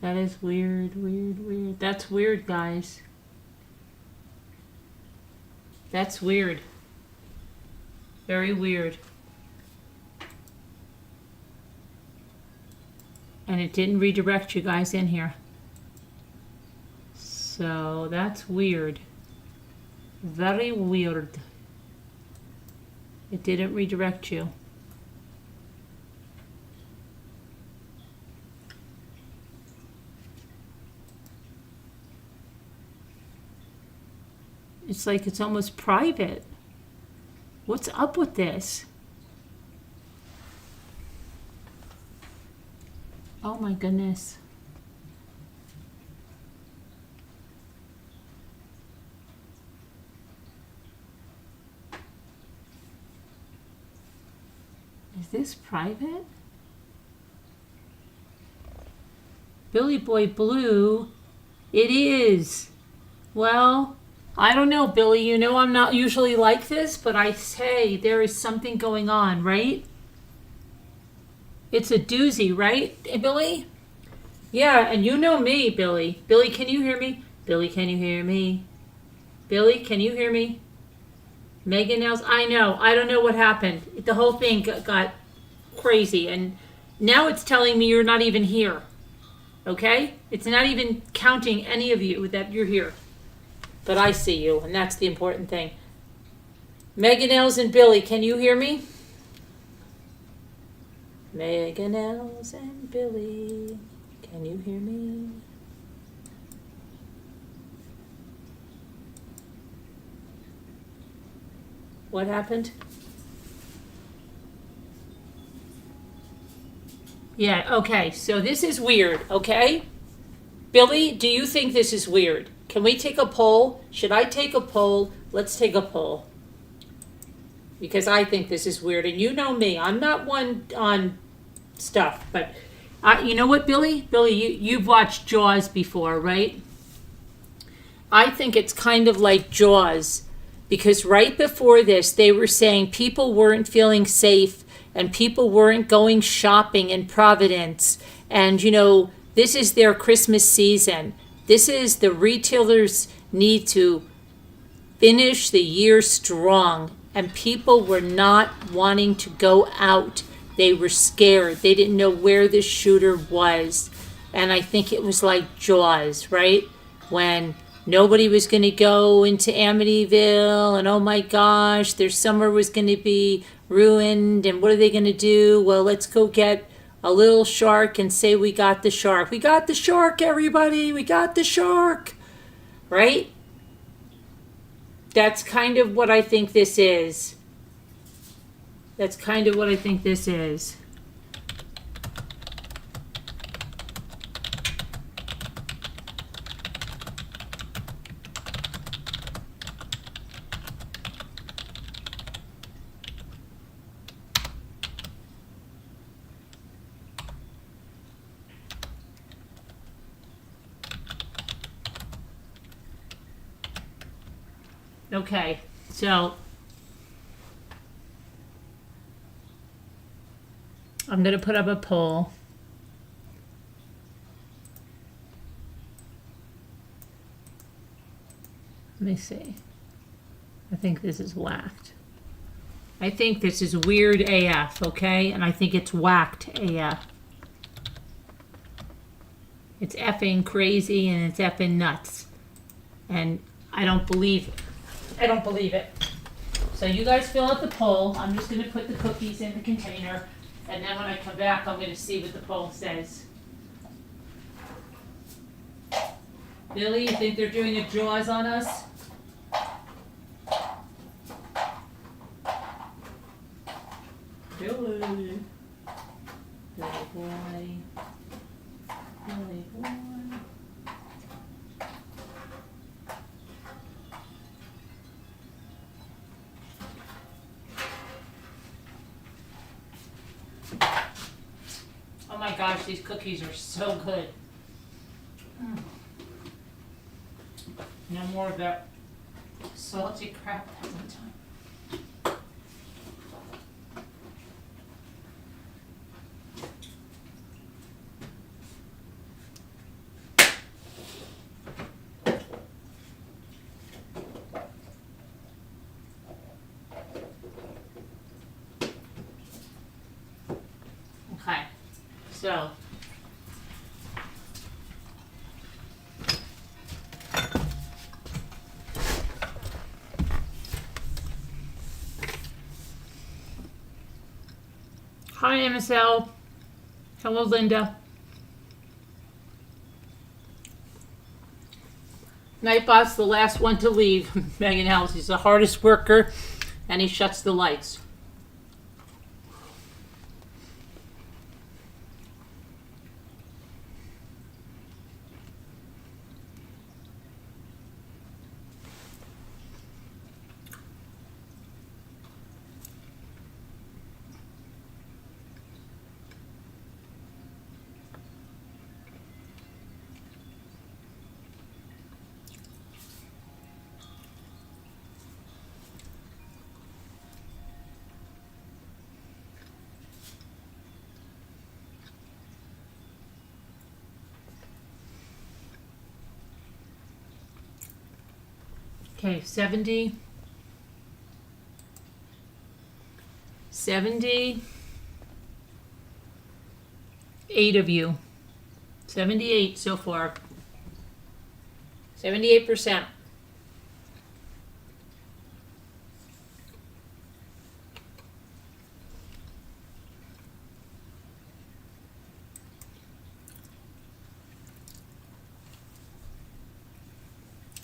That is weird, weird, weird. That's weird, guys. That's weird. Very weird. And it didn't redirect you guys in here. So that's weird. Very weird. It didn't redirect you. It's like it's almost private. What's up with this? Oh my goodness. Is this private? Billy Boy Blue, it is. Well, I don't know, Billy. You know I'm not usually like this, but I say there is something going on, right? It's a doozy, right, Billy? Yeah, and you know me, Billy. Billy, can you hear me? Billy, can you hear me? Billy, can you hear me? Megan Nails, I know. I don't know what happened. The whole thing got crazy, and now it's telling me you're not even here. Okay? It's not even counting any of you that you're here. But I see you, and that's the important thing. Megan Els and Billy, can you hear me? Megan Els and Billy, can you hear me? What happened? Yeah, okay, so this is weird, okay? Billy, do you think this is weird? Can we take a poll? Should I take a poll? Let's take a poll. Because I think this is weird. And you know me. I'm not one on stuff. But you know what, Billy? Billy, you've watched Jaws before, right? I think it's kind of like Jaws. Because right before this, they were saying people weren't feeling safe. And people weren't going shopping in Providence. And, you know, this is their Christmas season. This is the retailers need to finish the year strong, and people were not wanting to go out. They were scared. They didn't know where the shooter was. And I think it was like Jaws, right? When nobody was going to go into Amityville, and oh my gosh, their summer was going to be ruined, and what are they going to do? Well, let's go get a little shark and say we got the shark. We got the shark, everybody. We got the shark. Right? That's kind of what I think this is. That's kind of what I think this is. Okay, so I'm going to put up a poll. Let me see. I think this is whacked. I think this is weird AF, okay? And I think it's whacked AF. It's effing crazy and it's effing nuts. And I don't believe it. I don't believe it. So you guys fill out the poll. I'm just going to put the cookies in the container. And then when I come back, I'm going to see what the poll says. Billy, you think they're doing a Jaws on us? Billy. Billy boy. Billy boy. Oh my gosh, these cookies are so good. No more of that salty crap that one time. Okay, so. Hi, MSL. Hello, Linda. Nightbot's the last one to leave. Megan House. He's the hardest worker, and he shuts the lights. Okay, 78 of you. 78 so far. 78%.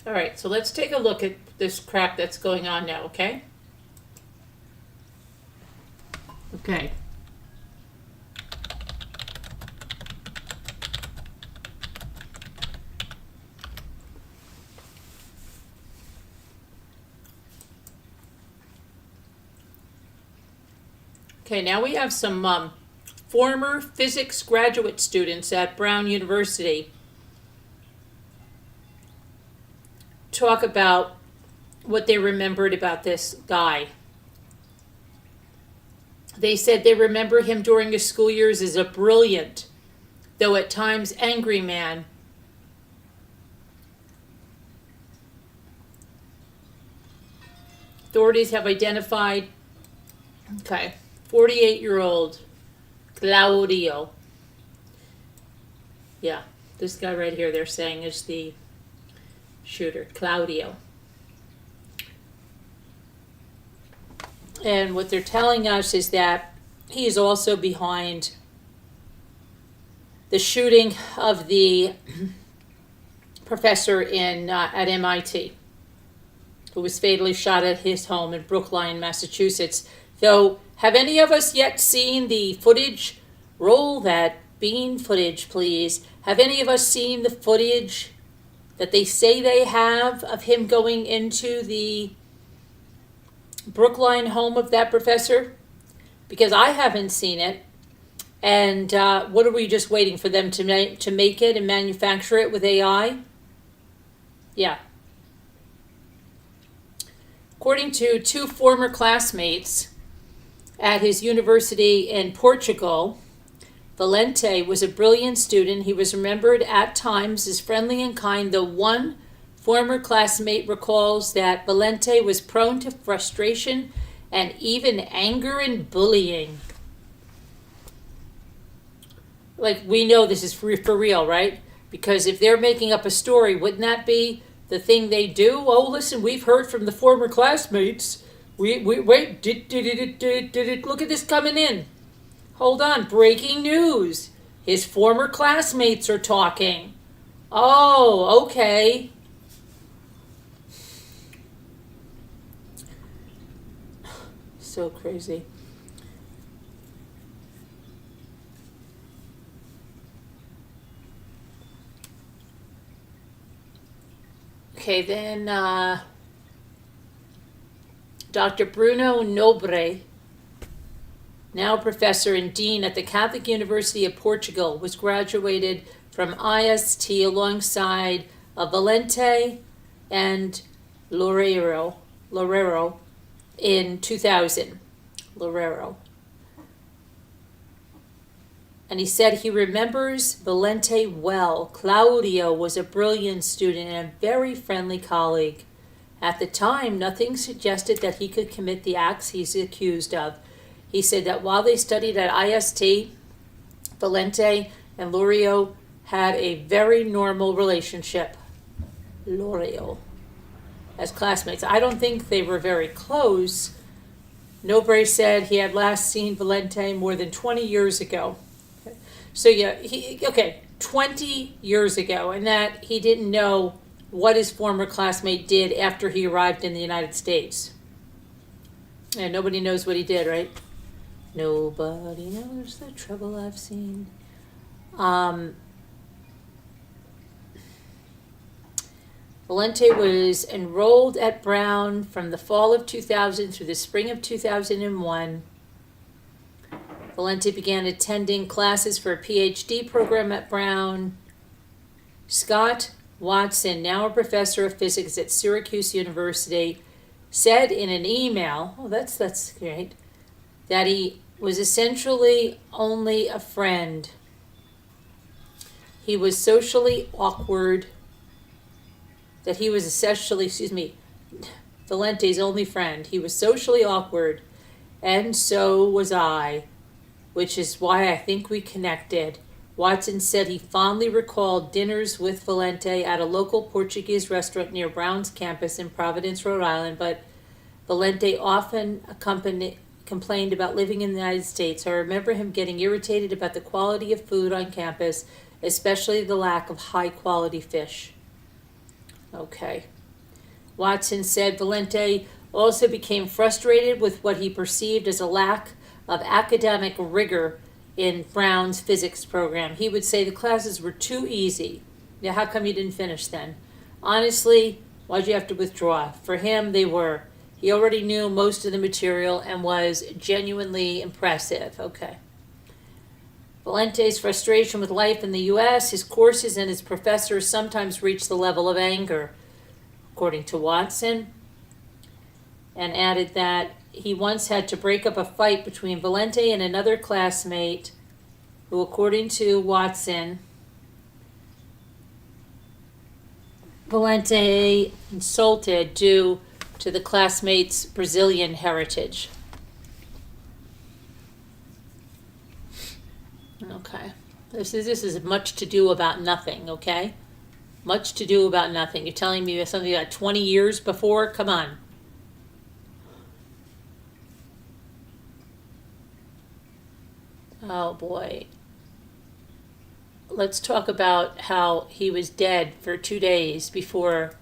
All right, so let's take a look at this crap that's going on now, okay? Okay. Okay, now we have some former physics graduate students at Brown University talk about what they remembered about this guy. They said they remember him during his school years as a brilliant, though at times angry man. Authorities have identified, 48-year-old Claudio. Yeah, this guy right here they're saying is the shooter, Claudio. And what they're telling us is that he is also behind the shooting of the professor at MIT, who was fatally shot at his home in Brookline, Massachusetts. Though, have any of us yet seen the footage? Roll that bean footage, please. Have any of us seen the footage that they say they have of him going into the Brookline home of that professor? Because I haven't seen it. And what are we just waiting for them to make it and manufacture it with AI? Yeah. According to two former classmates at his university in Portugal, Valente was a brilliant student. He was remembered at times as friendly and kind, though one former classmate recalls that Valente was prone to frustration and even anger and bullying. Like, we know this is for real, right? Because if they're making up a story, wouldn't that be the thing they do? Oh, listen, we've heard from the former classmates. Wait, did it? Look at this coming in. Hold on, breaking news. His former classmates are talking. Oh, okay. So crazy. Okay, then Dr. Bruno Nobre, now professor and dean at the Catholic University of Portugal, was graduated from IST alongside Valente and Loureiro in 2000. Loureiro. And he said he remembers Valente well. Claudio was a brilliant student and a very friendly colleague. At the time, nothing suggested that he could commit the acts he's accused of. He said that while they studied at IST, Valente and Lorio had a very normal relationship. Lorio. As classmates. I don't think they were very close. Nobre said he had last seen Valente more than 20 years ago. So yeah, 20 years ago, and that he didn't know what his former classmate did after he arrived in the United States. And nobody knows what he did, right? Nobody knows the trouble I've seen. Valente was enrolled at Brown from the fall of 2000 through the spring of 2001. Valente began attending classes for a PhD program at Brown. Scott Watson, now a professor of physics at Syracuse University, said in an email, that's great, that he was essentially only a friend. He was socially awkward. That he was essentially, Valente's only friend. He was socially awkward, and so was I, which is why I think we connected. Watson said he fondly recalled dinners with Valente at a local Portuguese restaurant near Brown's campus in Providence, Rhode Island, but Valente often complained about living in the United States. I remember him getting irritated about the quality of food on campus, especially the lack of high-quality fish. Okay. Watson said Valente also became frustrated with what he perceived as a lack of academic rigor in Brown's physics program. He would say the classes were too easy. Yeah, how come you didn't finish then? Honestly, why'd you have to withdraw? For him, they were. He already knew most of the material and was genuinely impressive. Okay. Valente's frustration with life in the U.S., his courses, and his professors sometimes reached the level of anger, according to Watson, and added that he once had to break up a fight between Valente and another classmate who, according to Watson, Valente insulted due to the classmate's Brazilian heritage. Okay. This is much to do about nothing, okay? Much to do about nothing. You're telling me something about 20 years before? Come on. Oh, boy. Let's talk about how he was dead for 2 days before.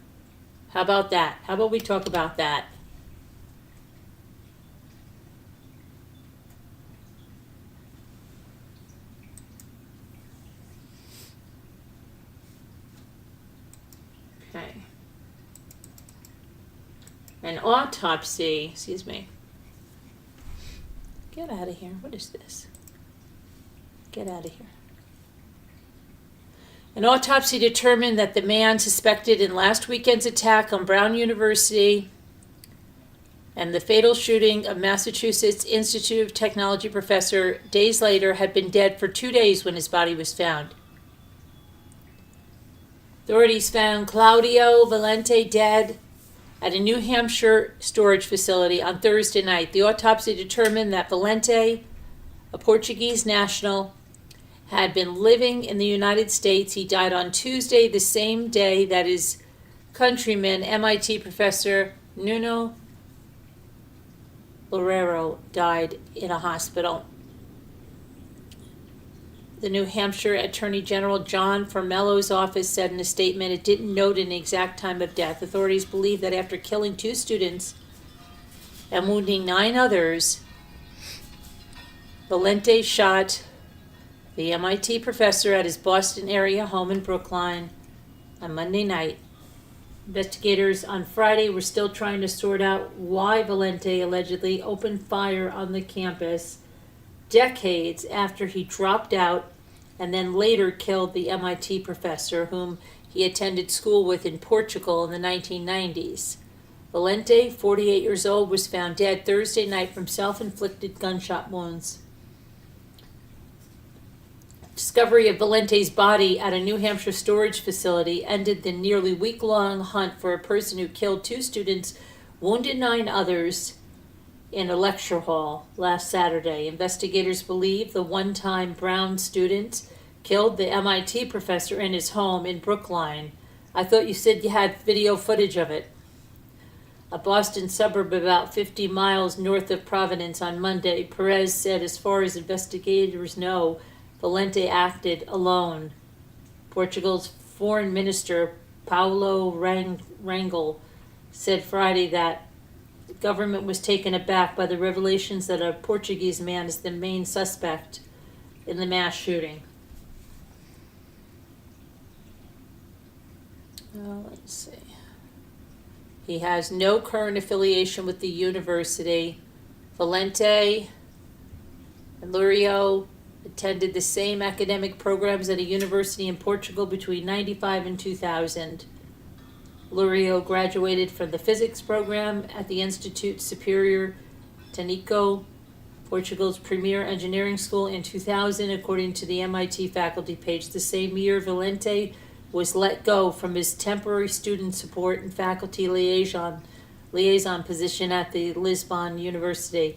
How about that? How about we talk about that? Okay. An autopsy, Get out of here. What is this? Get out of here. An autopsy determined that the man suspected in last weekend's attack on Brown University and the fatal shooting of Massachusetts Institute of Technology professor days later had been dead for 2 days when his body was found. Authorities found Claudio Valente dead at a New Hampshire storage facility on Thursday night. The autopsy determined that Valente, a Portuguese national, had been living in the United States. He died on Tuesday, the same day that his countryman, MIT professor Nuno Loureiro, died in a hospital. The New Hampshire Attorney General John Formello's office said in a statement it didn't note an exact time of death. Authorities believe that after killing 2 students and wounding 9 others, Valente shot the MIT professor at his Boston area home in Brookline on Monday night. Investigators on Friday were still trying to sort out why Valente allegedly opened fire on the campus decades after he dropped out and then later killed the MIT professor whom he attended school with in Portugal in the 1990s. Valente, 48 years old, was found dead Thursday night from self-inflicted gunshot wounds. Discovery of Valente's body at a New Hampshire storage facility ended the nearly week-long hunt for a person who killed 2 students, wounded 9 others, in a lecture hall last Saturday. Investigators believe the one-time Brown student killed the MIT professor in his home in Brookline. I thought you said you had video footage of it. A Boston suburb about 50 miles north of Providence on Monday, Perez said as far as investigators know, Valente acted alone. Portugal's foreign minister, Paulo Rangel, said Friday that the government was taken aback by the revelations that a Portuguese man is the main suspect in the mass shooting. Let's see. He has no current affiliation with the university. Valente and Lurio attended the same academic programs at a university in Portugal between 1995 and 2000. Lurio graduated from the physics program at the Institute Superior Técnico, Portugal's premier engineering school, in 2000, according to the MIT faculty page. The same year, Valente was let go from his temporary student support and faculty liaison position at the Lisbon University,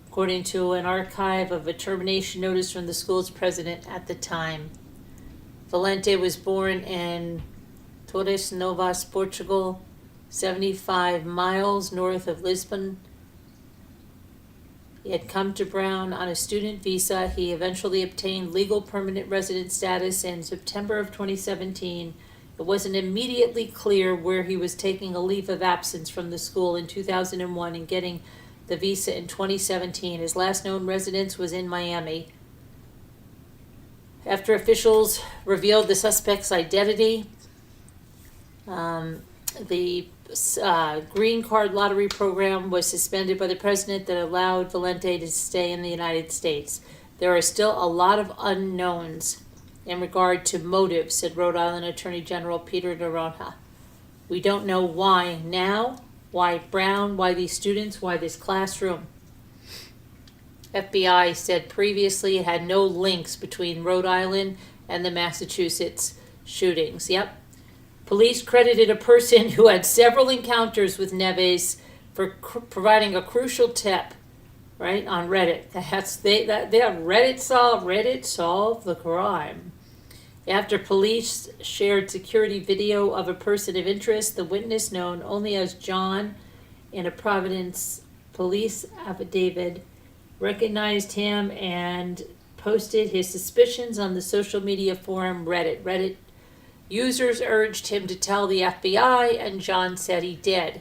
according to an archive of a termination notice from the school's president at the time. Valente was born in Torres Novas, Portugal, 75 miles north of Lisbon. He had come to Brown on a student visa. He eventually obtained legal permanent resident status in September of 2017. It wasn't immediately clear where he was taking a leave of absence from the school in 2001 and getting the visa in 2017. His last known residence was in Miami. After officials revealed the suspect's identity, the green card lottery program was suspended by the president that allowed Valente to stay in the United States. There are still a lot of unknowns in regard to motive, said Rhode Island Attorney General Peter Noronha. We don't know why now, why Brown, why these students, why this classroom. FBI said previously it had no links between Rhode Island and the Massachusetts shootings. Yep. Police credited a person who had several encounters with Neves for providing a crucial tip, right, on Reddit. Reddit solved the crime. After police shared security video of a person of interest, the witness, known only as John in a Providence police affidavit, recognized him and posted his suspicions on the social media forum Reddit. Reddit users urged him to tell the FBI, and John said he did.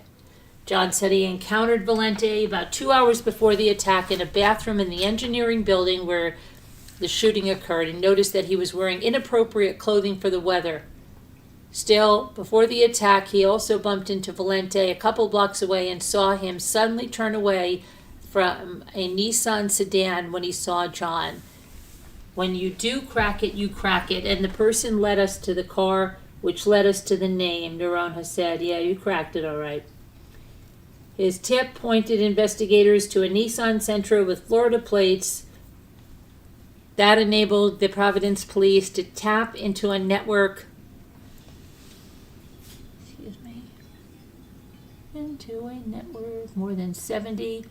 John said he encountered Valente about 2 hours before the attack in a bathroom in the engineering building where the shooting occurred, and noticed that he was wearing inappropriate clothing for the weather. Still, before the attack, he also bumped into Valente a couple blocks away and saw him suddenly turn away from a Nissan sedan when he saw John. When you do crack it, you crack it. And the person led us to the car, which led us to the name, Noronha said. Yeah, you cracked it all right. His tip pointed investigators to a Nissan Sentra with Florida plates. That enabled the Providence police to tap into a network more than 70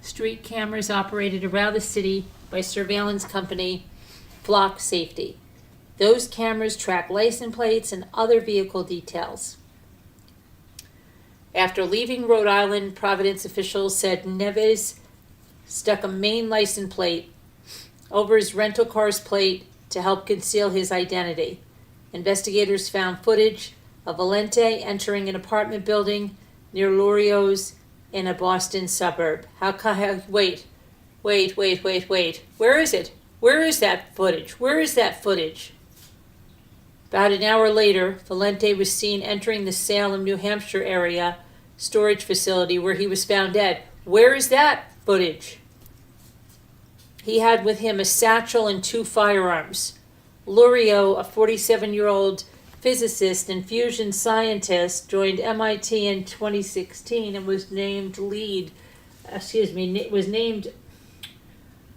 street cameras operated around the city by surveillance company Flock Safety. Those cameras track license plates and other vehicle details. After leaving Rhode Island, Providence officials said Neves stuck a main license plate over his rental car's plate to help conceal his identity. Investigators found footage of Valente entering an apartment building near Lurio's in a Boston suburb. Wait. Where is it? Where is that footage? About an hour later, Valente was seen entering the Salem, New Hampshire area storage facility where he was found dead. Where is that footage? He had with him a satchel and 2 firearms. Lurio, a 47-year-old physicist and fusion scientist, joined MIT in 2016 and was named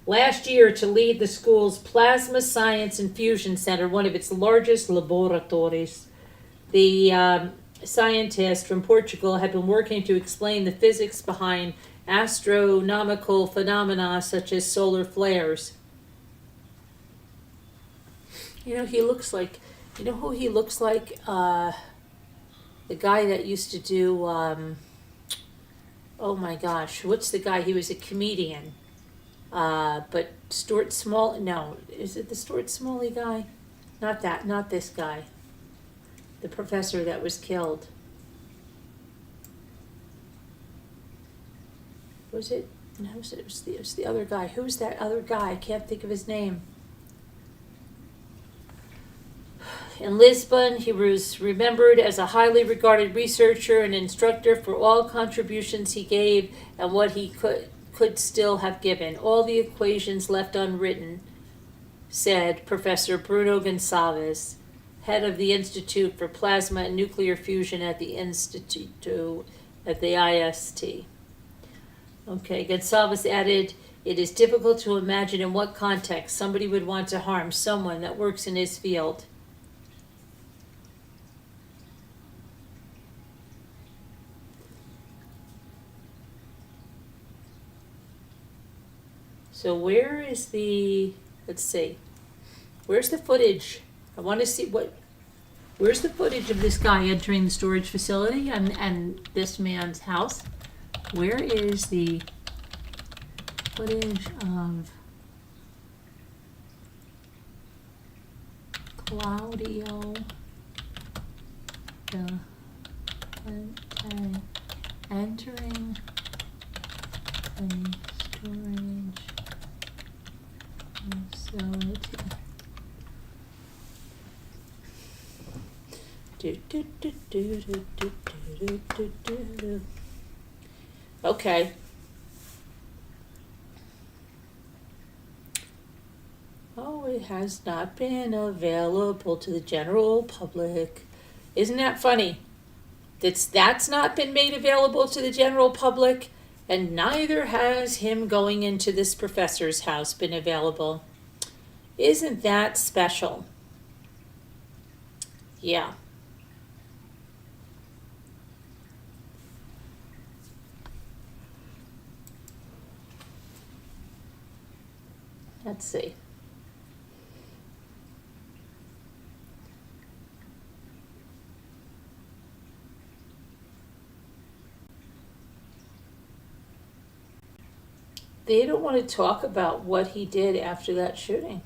last year to lead the school's Plasma Science and Fusion Center, one of its largest laboratories. The scientist from Portugal had been working to explain the physics behind astronomical phenomena such as solar flares. You know, he looks like, you know who he looks like? The guy that used to do, oh my gosh, what's the guy? He was a comedian. But Stuart Small, no, is it the Stuart Smalley guy? Not that, not this guy. The professor that was killed. Was it? No, it was the other guy. Who's that other guy? I can't think of his name. In Lisbon, he was remembered as a highly regarded researcher and instructor for all contributions he gave and what he could still have given. All the equations left unwritten, said Professor Bruno Gonçalves, head of the Institute for Plasma and Nuclear Fusion at the Institute at the IST. Okay, Gonçalves added, it is difficult to imagine in what context somebody would want to harm someone that works in his field. So where is the, let's see, where's the footage? I want to see where's the footage of this guy entering the storage facility and this man's house? Where is the footage of Claudio entering the storage facility? Okay. Oh, it has not been available to the general public. Isn't that funny? That's not been made available to the general public, and neither has him going into this professor's house been available. Isn't that special? Yeah. Let's see. They don't want to talk about what he did after that shooting.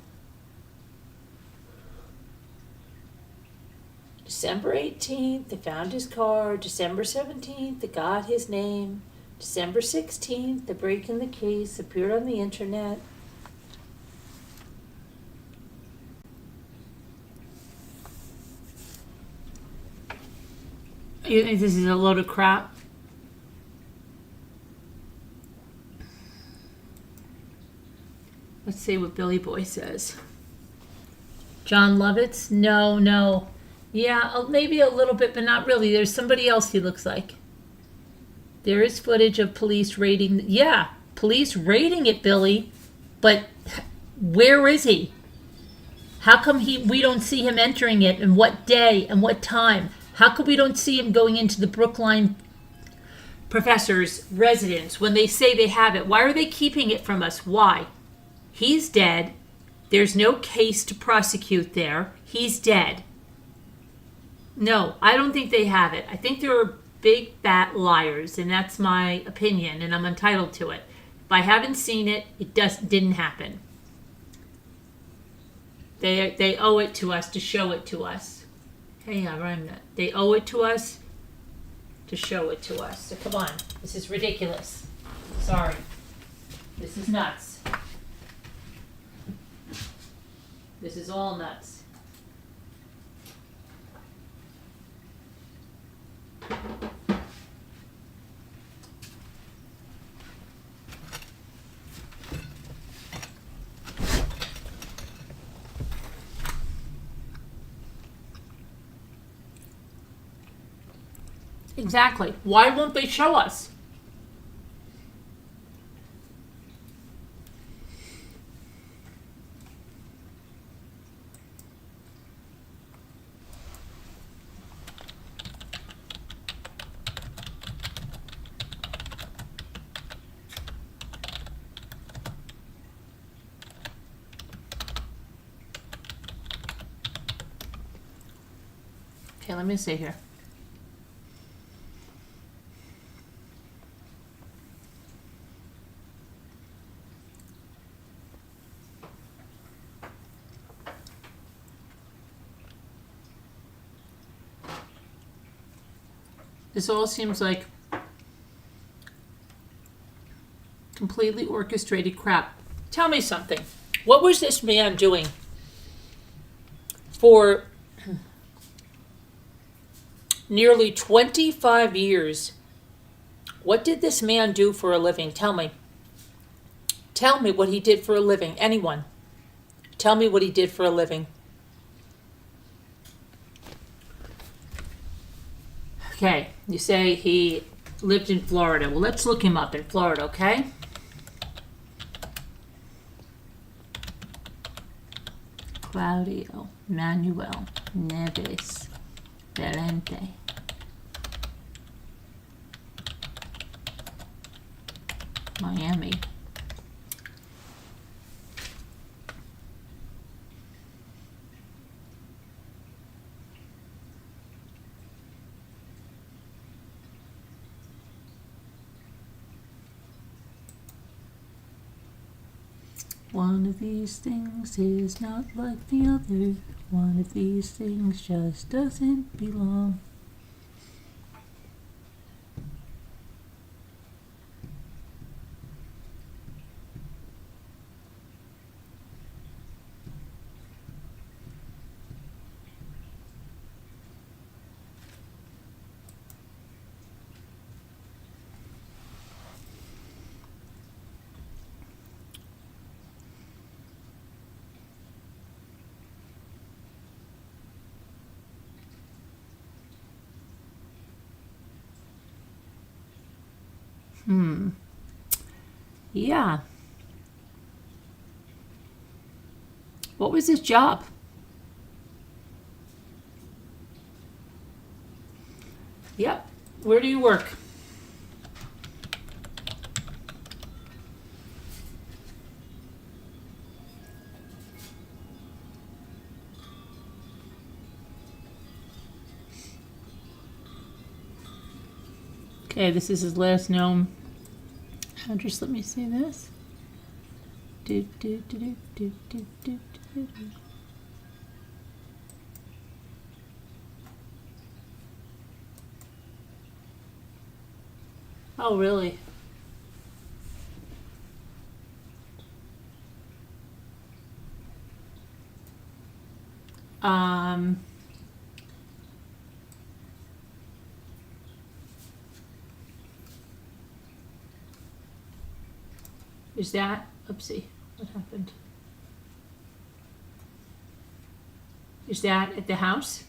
December 18th, they found his car. December 17th, they got his name. December 16th, the break in the case appeared on the internet. You think this is a load of crap? Let's see what Billy Boy says. John Lovitz? No. Yeah, maybe a little bit, but not really. There's somebody else he looks like. There is footage of police raiding. Yeah, police raiding it, Billy. But where is he? How come we don't see him entering it, and what day and what time? How come we don't see him going into the Brookline professor's residence when they say they have it? Why are they keeping it from us? Why? He's dead. There's no case to prosecute there. He's dead. No, I don't think they have it. I think they're big fat liars, and that's my opinion, and I'm entitled to it. If I haven't seen it, it didn't happen. They owe it to us to show it to us. Hey, I rhymed that. They owe it to us to show it to us. So come on, this is ridiculous. Sorry, this is nuts. This is all nuts. Exactly. Why won't they show us? Okay, let me see here. This all seems like completely orchestrated crap. Tell me something. What was this man doing for nearly 25 years? What did this man do for a living? Tell me. Tell me what he did for a living. Anyone. Tell me what he did for a living. Okay, you say he lived in Florida. Well, let's look him up in Florida, okay? Claudio Manuel Neves Valente. Miami. One of these things is not like the other. One of these things just doesn't belong. Yeah. What was his job? Yep. Where do you work? Okay, this is his last known address. Let me see this. Oh, really? Is that, oopsie, what happened? Is that at the house?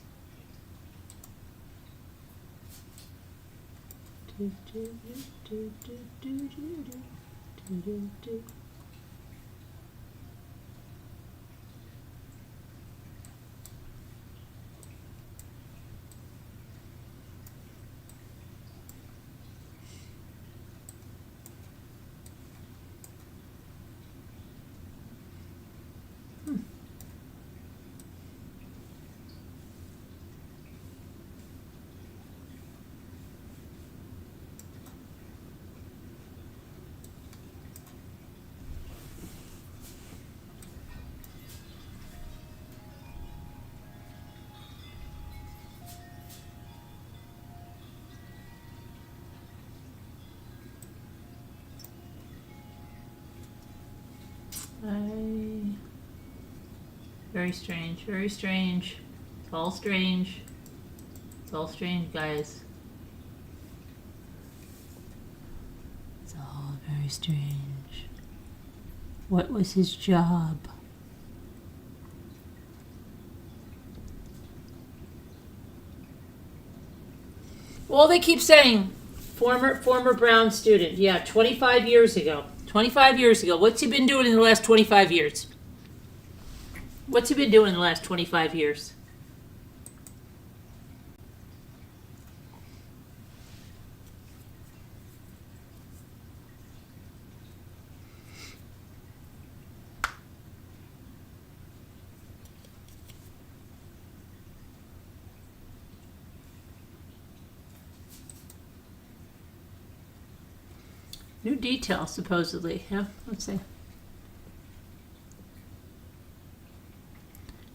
Very strange, very strange. It's all strange. It's all strange, guys. It's all very strange. What was his job? Well, they keep saying former Brown student. Yeah, 25 years ago. 25 years ago. What's he been doing in the last 25 years? What's he been doing in the last 25 years? New details, supposedly. Yeah, let's see.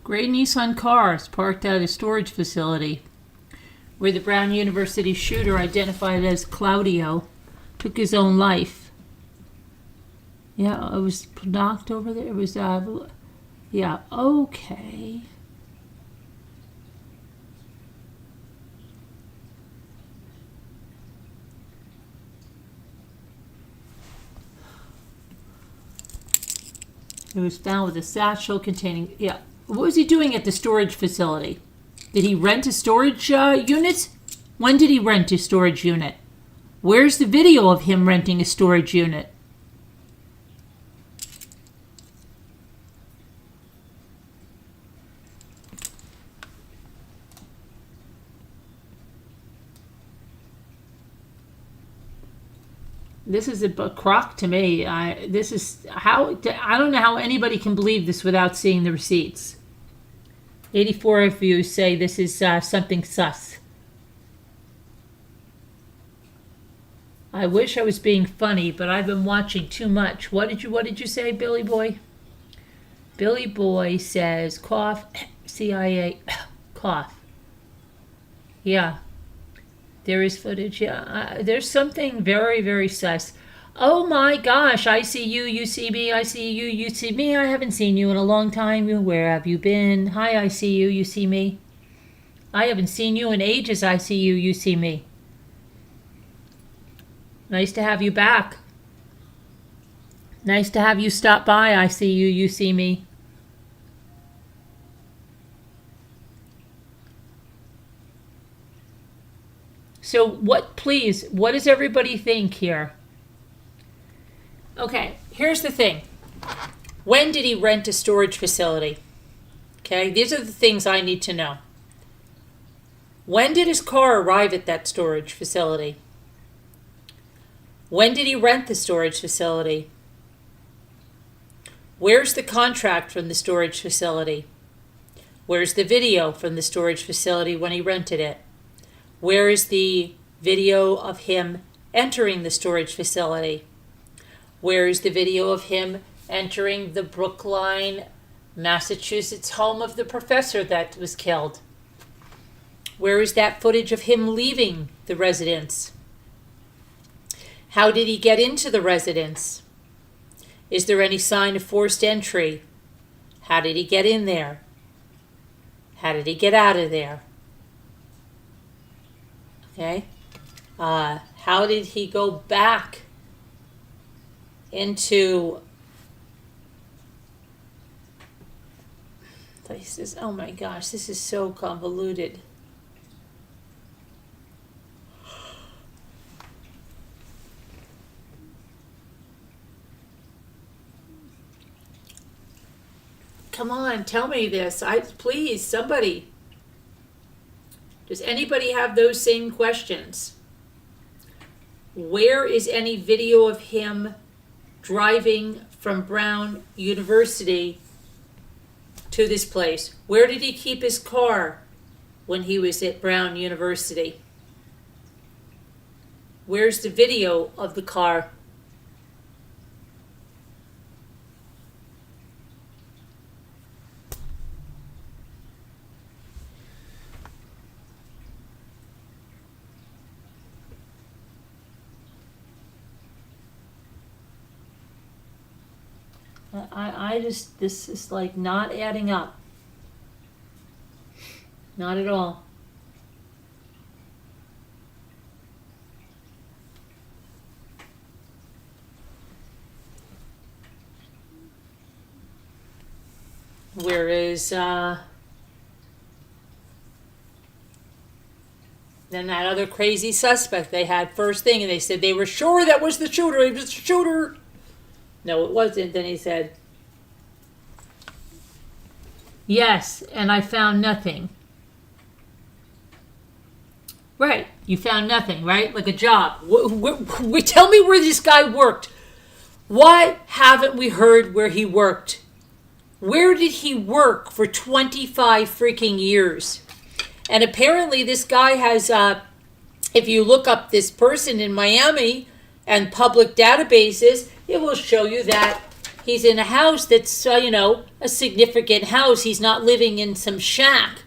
Gray Nissan car is parked at a storage facility where the Brown University shooter, identified as Claudio, took his own life. Yeah, it was knocked over there. It was, yeah, okay. It was found with a satchel containing, yeah. What was he doing at the storage facility? Did he rent a storage unit? When did he rent a storage unit? Where's the video of him renting a storage unit? This is a crock to me. This is how, I don't know how anybody can believe this without seeing the receipts. 84 of you say this is something sus. I wish I was being funny, but I've been watching too much. What did you say, Billy Boy? Billy Boy says cough, CIA cough. Yeah. There is footage, yeah. There's something very, very sus. Oh my gosh, I see you, you see me, I see you, you see me. I haven't seen you in a long time. Where have you been? Hi, I see you, you see me. I haven't seen you in ages. I see you, you see me. Nice to have you back. Nice to have you stop by. I see you, you see me. So what does everybody think here? Okay, here's the thing. When did he rent a storage facility? Okay, these are the things I need to know. When did his car arrive at that storage facility? When did he rent the storage facility? Where's the contract from the storage facility? Where's the video from the storage facility when he rented it? Where is the video of him entering the storage facility? Where is the video of him entering the Brookline, Massachusetts home of the professor that was killed? Where is that footage of him leaving the residence? How did he get into the residence? Is there any sign of forced entry? How did he get in there? How did he get out of there? Okay. How did he go back into places? Oh my gosh, this is so convoluted. Come on, tell me this. Please, somebody. Does anybody have those same questions? Where is any video of him driving from Brown University to this place? Where did he keep his car when he was at Brown University? Where's the video of the car? This is like not adding up. Not at all. Whereas, then that other crazy suspect they had first thing, and they said they were sure that was the shooter. He was the shooter. No, it wasn't. Then he said, yes, and I found nothing. Right, you found nothing, right? Like a job. Tell me where this guy worked. Why haven't we heard where he worked? Where did he work for 25 freaking years? And apparently this guy has, if you look up this person in Miami, and public databases, it will show you that he's in a house that's, a significant house. He's not living in some shack,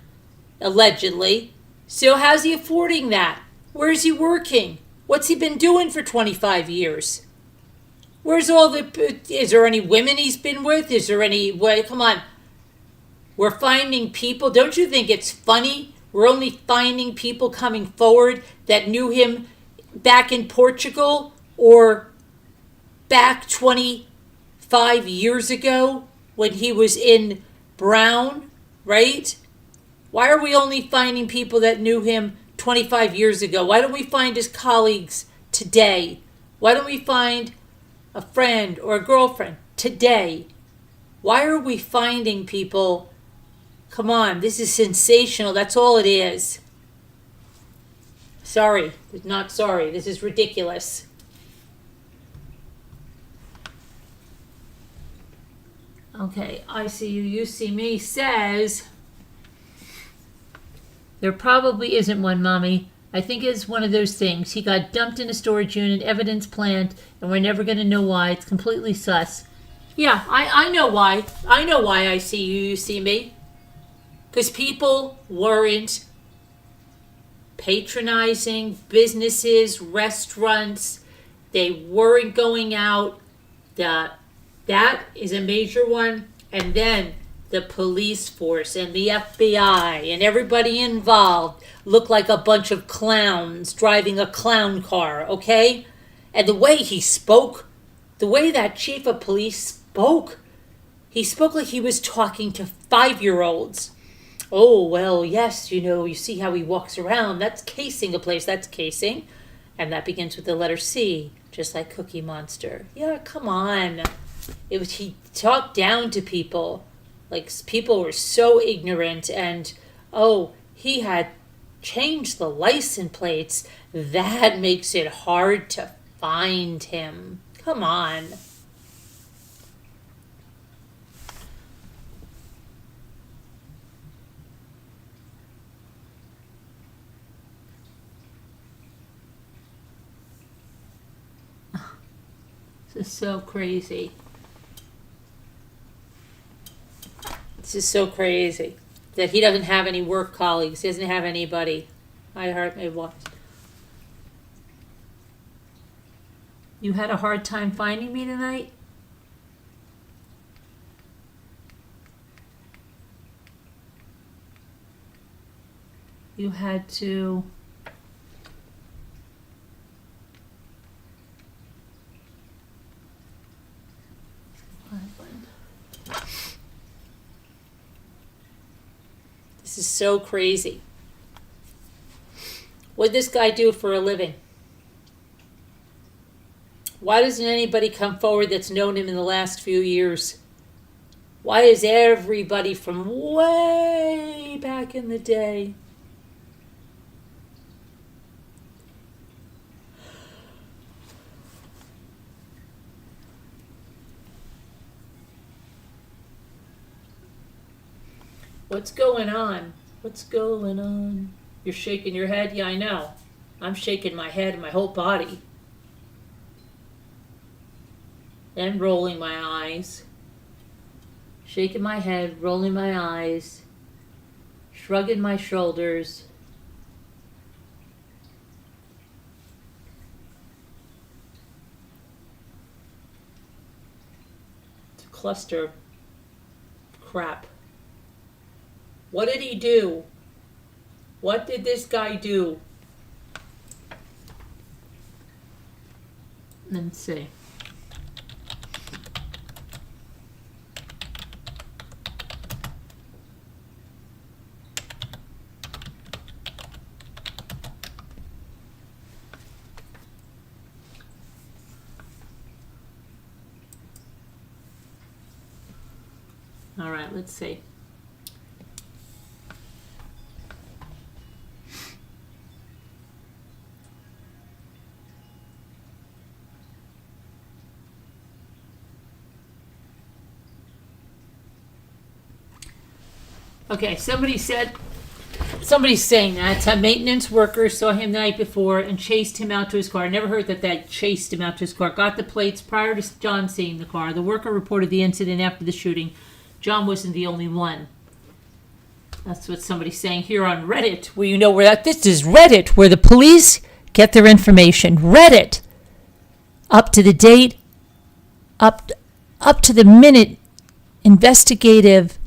allegedly. So how's he affording that? Where's he working? What's he been doing for 25 years? Is there any women he's been with? Is there any, come on. We're finding people. Don't you think it's funny? We're only finding people coming forward that knew him back in Portugal or back 25 years ago when he was in Brown, right? Why are we only finding people that knew him 25 years ago? Why don't we find his colleagues today? Why don't we find a friend or a girlfriend today? Why are we finding people? Come on, this is sensational. That's all it is. Sorry, not sorry. This is ridiculous. Okay, I see you, you see me says, there probably isn't one, Mommy. I think it's one of those things. He got dumped in a storage unit, evidence plant, and we're never going to know why. It's completely sus. Yeah, I know why. I know why I see you, you see me. Because people weren't patronizing businesses, restaurants. They weren't going out. That is a major one. And then the police force and the FBI and everybody involved looked like a bunch of clowns driving a clown car, okay? And the way he spoke, the way that chief of police spoke, he spoke like he was talking to 5-year-olds. Oh, well, yes, you see how he walks around. That's casing a place. That's casing. And that begins with the letter C, just like Cookie Monster. Yeah, come on. He talked down to people. Like, people were so ignorant. And, he had changed the license plates. That makes it hard to find him. Come on. This is so crazy. This is so crazy that he doesn't have any work colleagues. He doesn't have anybody. I heard my voice. You had a hard time finding me tonight? You had to... This is so crazy. What'd this guy do for a living? Why doesn't anybody come forward that's known him in the last few years? Why is everybody from way back in the day? What's going on? What's going on? You're shaking your head? Yeah, I know. I'm shaking my head and my whole body. And rolling my eyes. Shaking my head, rolling my eyes. Shrugging my shoulders. It's a cluster of crap. What did he do? What did this guy do? Let's see. All right, let's see. Okay, somebody said Somebody's saying that a maintenance worker saw him the night before and chased him out to his car. I never heard that chased him out to his car. Got the plates prior to John seeing the car. The worker reported the incident after the shooting. John wasn't the only one. That's what somebody's saying here on Reddit. Well, you know where that. This is Reddit, where the police get their information. Reddit, up to the date, up to the minute, investigative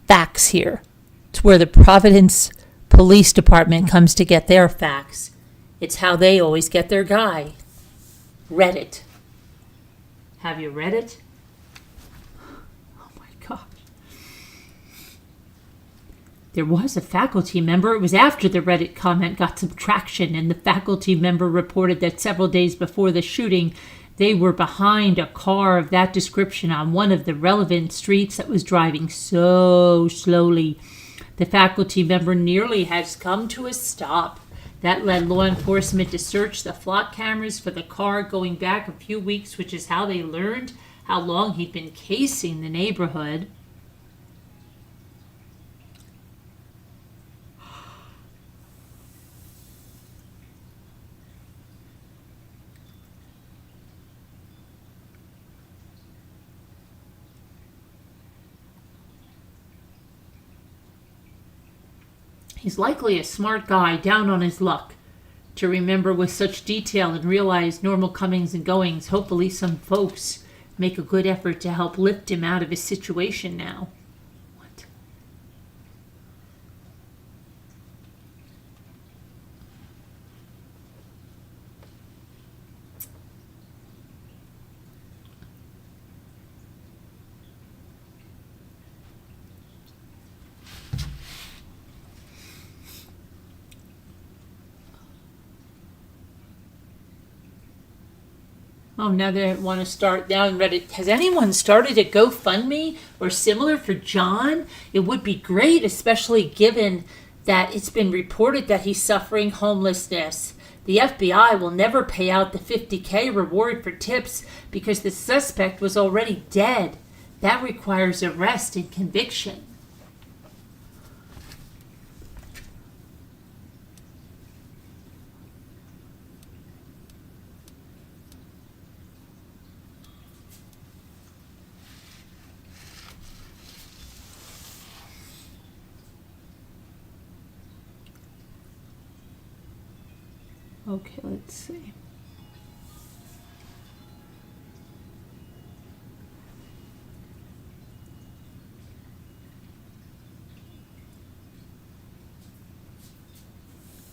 facts here. It's where the Providence Police Department comes to get their facts. It's how they always get their guy. Reddit. Have you read it? Oh my gosh. There was a faculty member. It was after the Reddit comment got some traction, and the faculty member reported that several days before the shooting, they were behind a car of that description on one of the relevant streets that was driving so slowly. The faculty member nearly has come to a stop. That led law enforcement to search the flock cameras for the car going back a few weeks, which is how they learned how long he'd been casing the neighborhood. He's likely a smart guy down on his luck to remember with such detail and realize normal comings and goings. Hopefully some folks make a good effort to help lift him out of his situation now. What? Oh, now they want to start down Reddit. Has anyone started a GoFundMe or similar for John? It would be great, especially given that it's been reported that he's suffering homelessness. The FBI will never pay out the $50K reward for tips because the suspect was already dead. That requires arrest and conviction. Okay, let's see.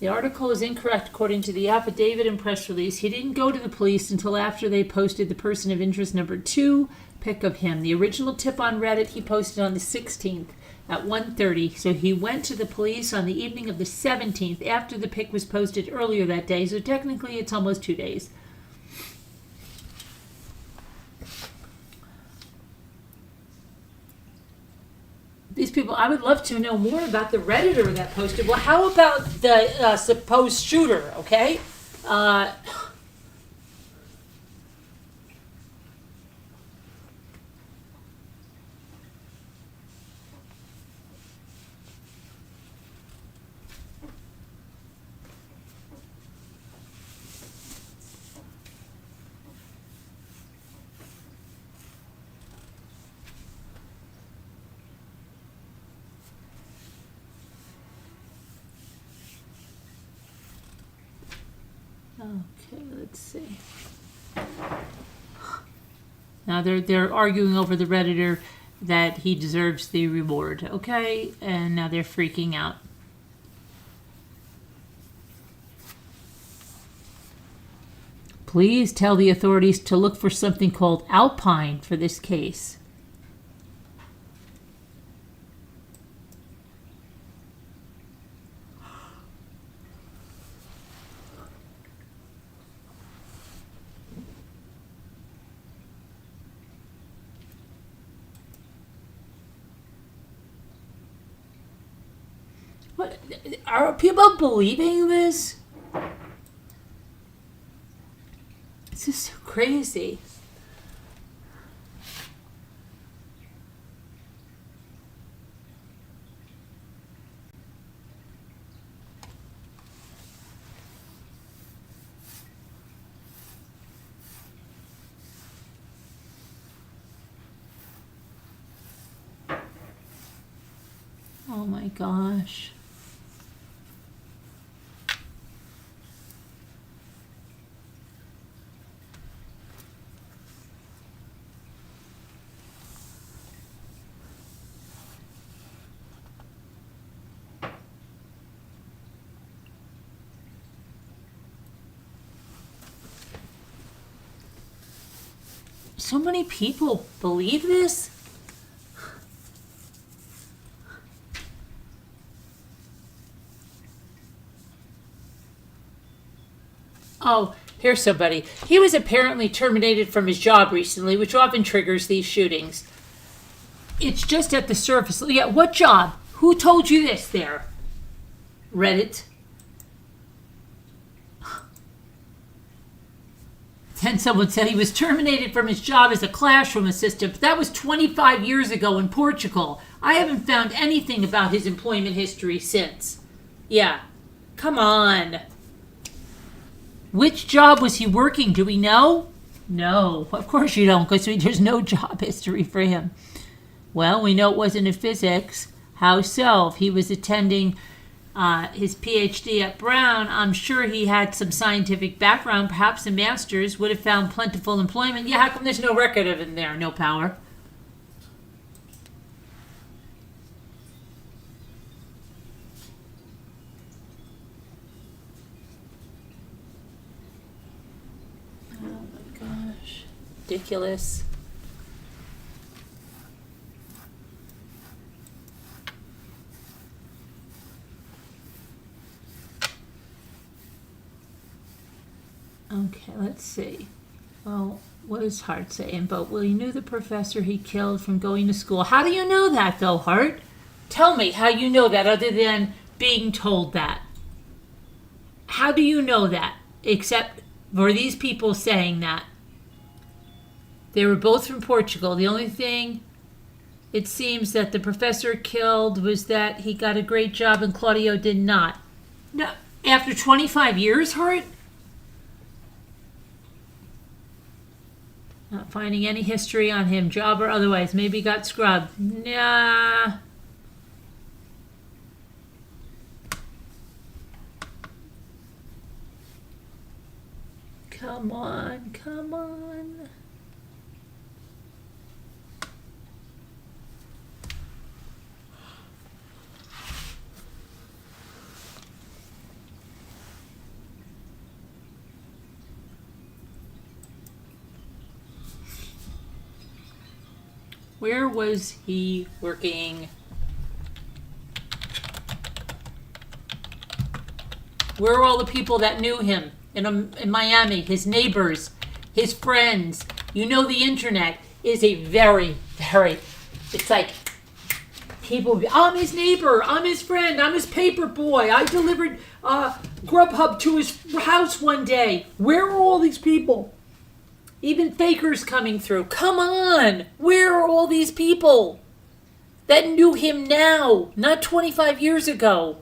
The article is incorrect according to the affidavit and press release. He didn't go to the police until after they posted the person of interest number 2 pic of him. The original tip on Reddit he posted on the 16th at 1:30. So he went to the police on the evening of the 17th after the pic was posted earlier that day. So technically it's almost 2 days. These people, I would love to know more about the Redditor that posted. Well, how about the supposed shooter, okay? Okay, let's see. Now they're arguing over the Redditor that he deserves the reward, okay? And now they're freaking out. Please tell the authorities to look for something called Alpine for this case. What, are people believing this? This is so crazy. Oh my gosh. So many people believe this? Oh, here's somebody. He was apparently terminated from his job recently, which often triggers these shootings. It's just at the surface. Yeah, what job? Who told you this there? Reddit. Then someone said he was terminated from his job as a classroom assistant, but that was 25 years ago in Portugal. I haven't found anything about his employment history since. Yeah, come on. Which job was he working? Do we know? No, of course you don't, because there's no job history for him. Well, we know it wasn't in physics. How so? If he was attending his PhD at Brown, I'm sure he had some scientific background. Perhaps a master's would have found plentiful employment. Yeah, how come there's no record of him there? No power. Oh my gosh. Ridiculous. Okay, let's see. Well, what is Hart saying? But well, he knew the professor he killed from going to school. How do you know that, though, Hart? Tell me how you know that, other than being told that. How do you know that, except for these people saying that? They were both from Portugal. The only thing it seems that the professor killed was that he got a great job and Claudio did not. No, after 25 years, Hart? Not finding any history on him, job or otherwise. Maybe he got scrubbed. Nah. Come on, come on. Where was he working? Where are all the people that knew him in Miami? His neighbors, his friends. You know, the internet is a very, very, it's like people, I'm his neighbor, I'm his friend, I'm his paper boy. I delivered Grubhub to his house one day. Where are all these people? Even fakers coming through. Come on! Where are all these people that knew him now, not 25 years ago?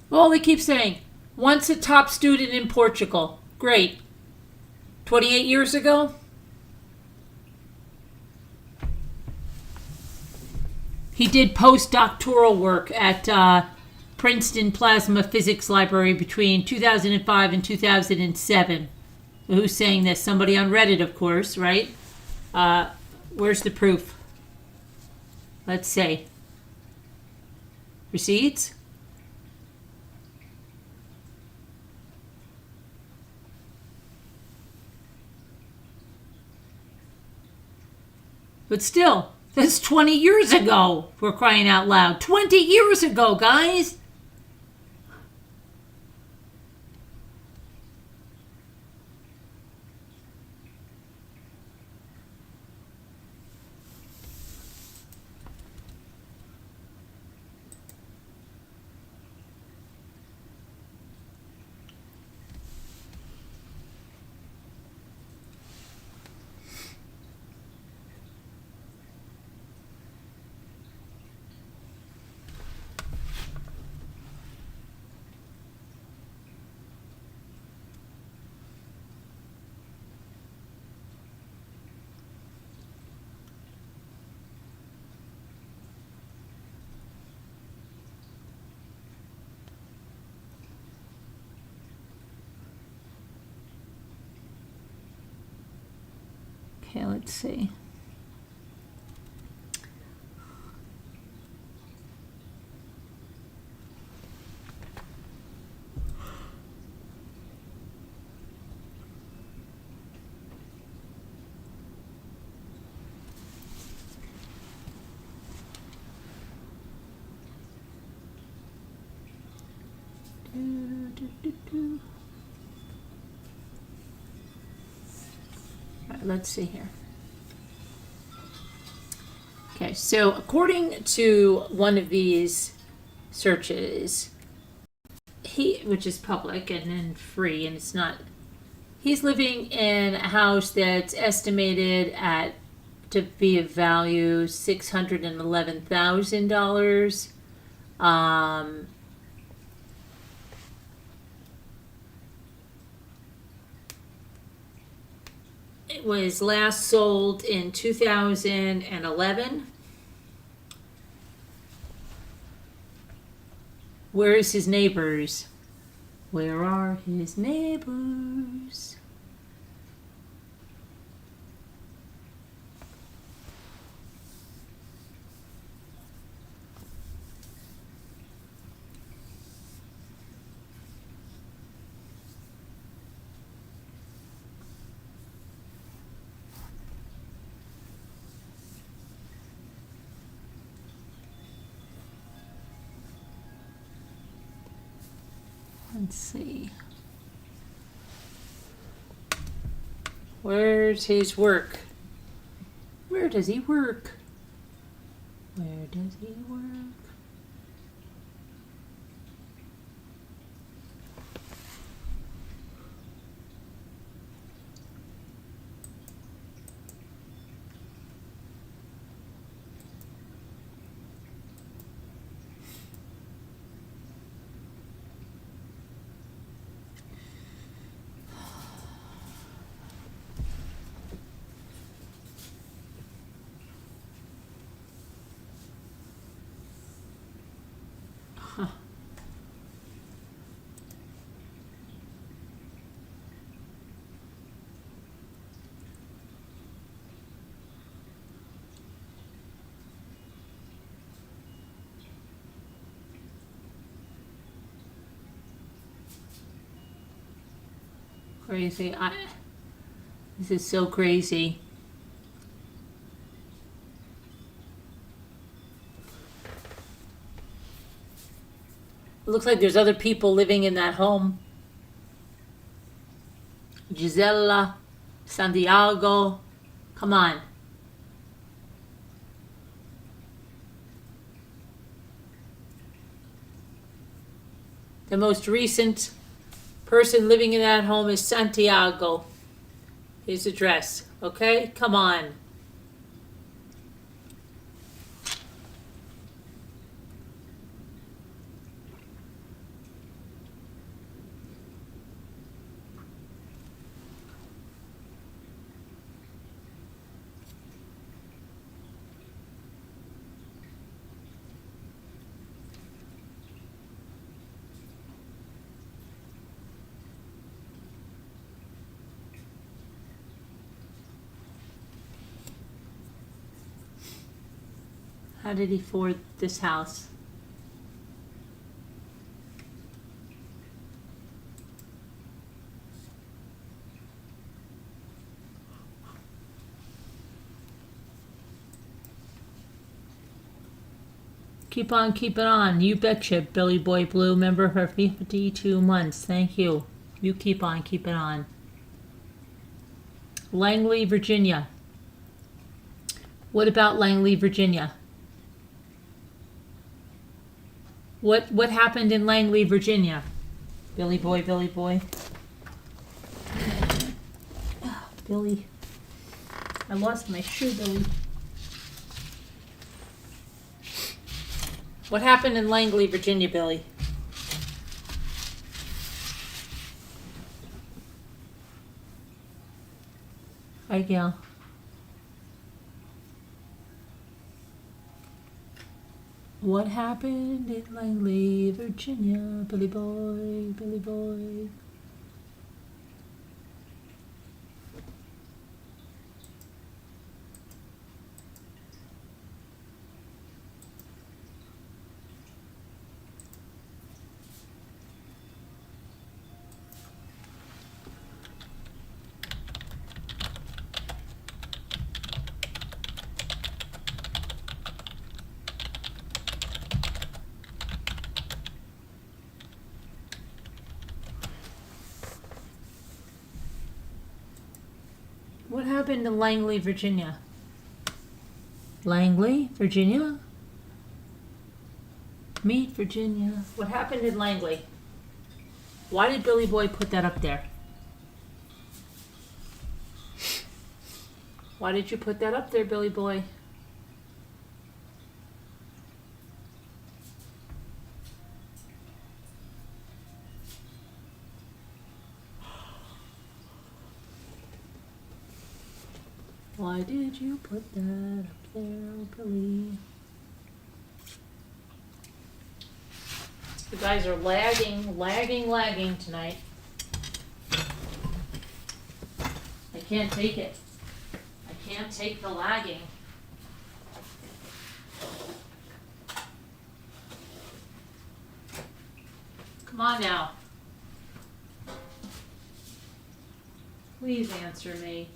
Well, they keep saying, once a top student in Portugal. Great. 28 years ago? He did postdoctoral work at Princeton Plasma Physics Library between 2005 and 2007. Who's saying this? Somebody on Reddit, of course, right? Where's the proof? Let's see. Receipts? But still, that's 20 years ago. We're crying out loud. 20 years ago, guys. Okay, let's see. All right, let's see here. Okay, so according to one of these searches, which is public and then free, and it's not, he's living in a house that's estimated to be of value $611,000. It was last sold in 2011. Where is his neighbors? Where are his neighbors? Let's see. Where's his work? Where does he work? Where does he work? Huh. Crazy. This is so crazy. It looks like there's other people living in that home. Gisela, Santiago. Come on. The most recent person living in that home is Santiago. His address. Okay? Come on. How did he afford this house? Keep on keeping on. You betcha, Billy Boy Blue, member for 52 months. Thank you. You keep on keeping on. Langley, Virginia. What about Langley, Virginia? What happened in Langley, Virginia? Billy Boy, Billy Boy. Oh, Billy. I lost my shoe, Billy. What happened in Langley, Virginia, Billy? Hi, Gail. What happened in Langley, Virginia? Billy Boy, Billy Boy. What happened in Langley, Virginia? Langley, Virginia? Meet Virginia. What happened in Langley? Why did Billy Boy put that up there? Why did you put that up there, Billy Boy? Why did you put that up there, Billy? You guys are lagging tonight. I can't take it. I can't take the lagging. Come on now. Please answer me.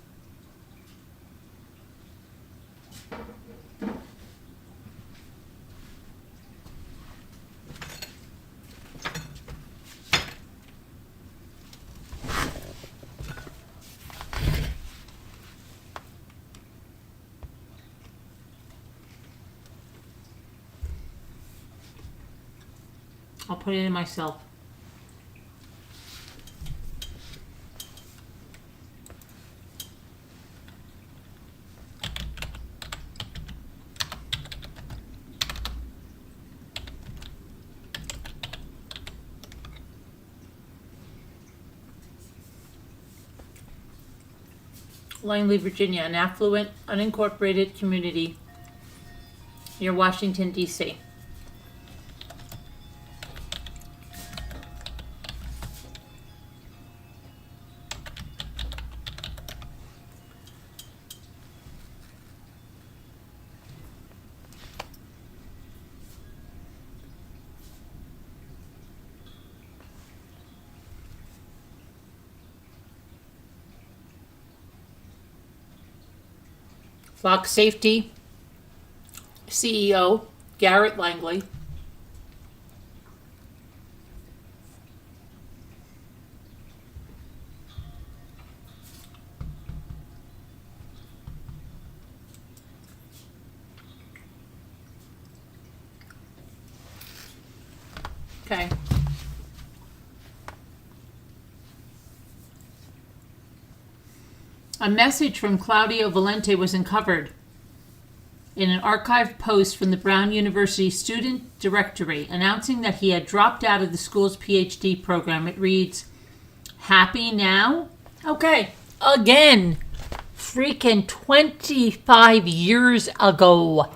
I'll put it in myself. Langley, Virginia, an affluent, unincorporated community near Washington, D.C. Fox Safety CEO Garrett Langley. Okay. A message from Claudio Valente was uncovered in an archived post from the Brown University Student Directory announcing that he had dropped out of the school's PhD program. It reads, "Happy now?" Okay, again, freaking 25 years ago.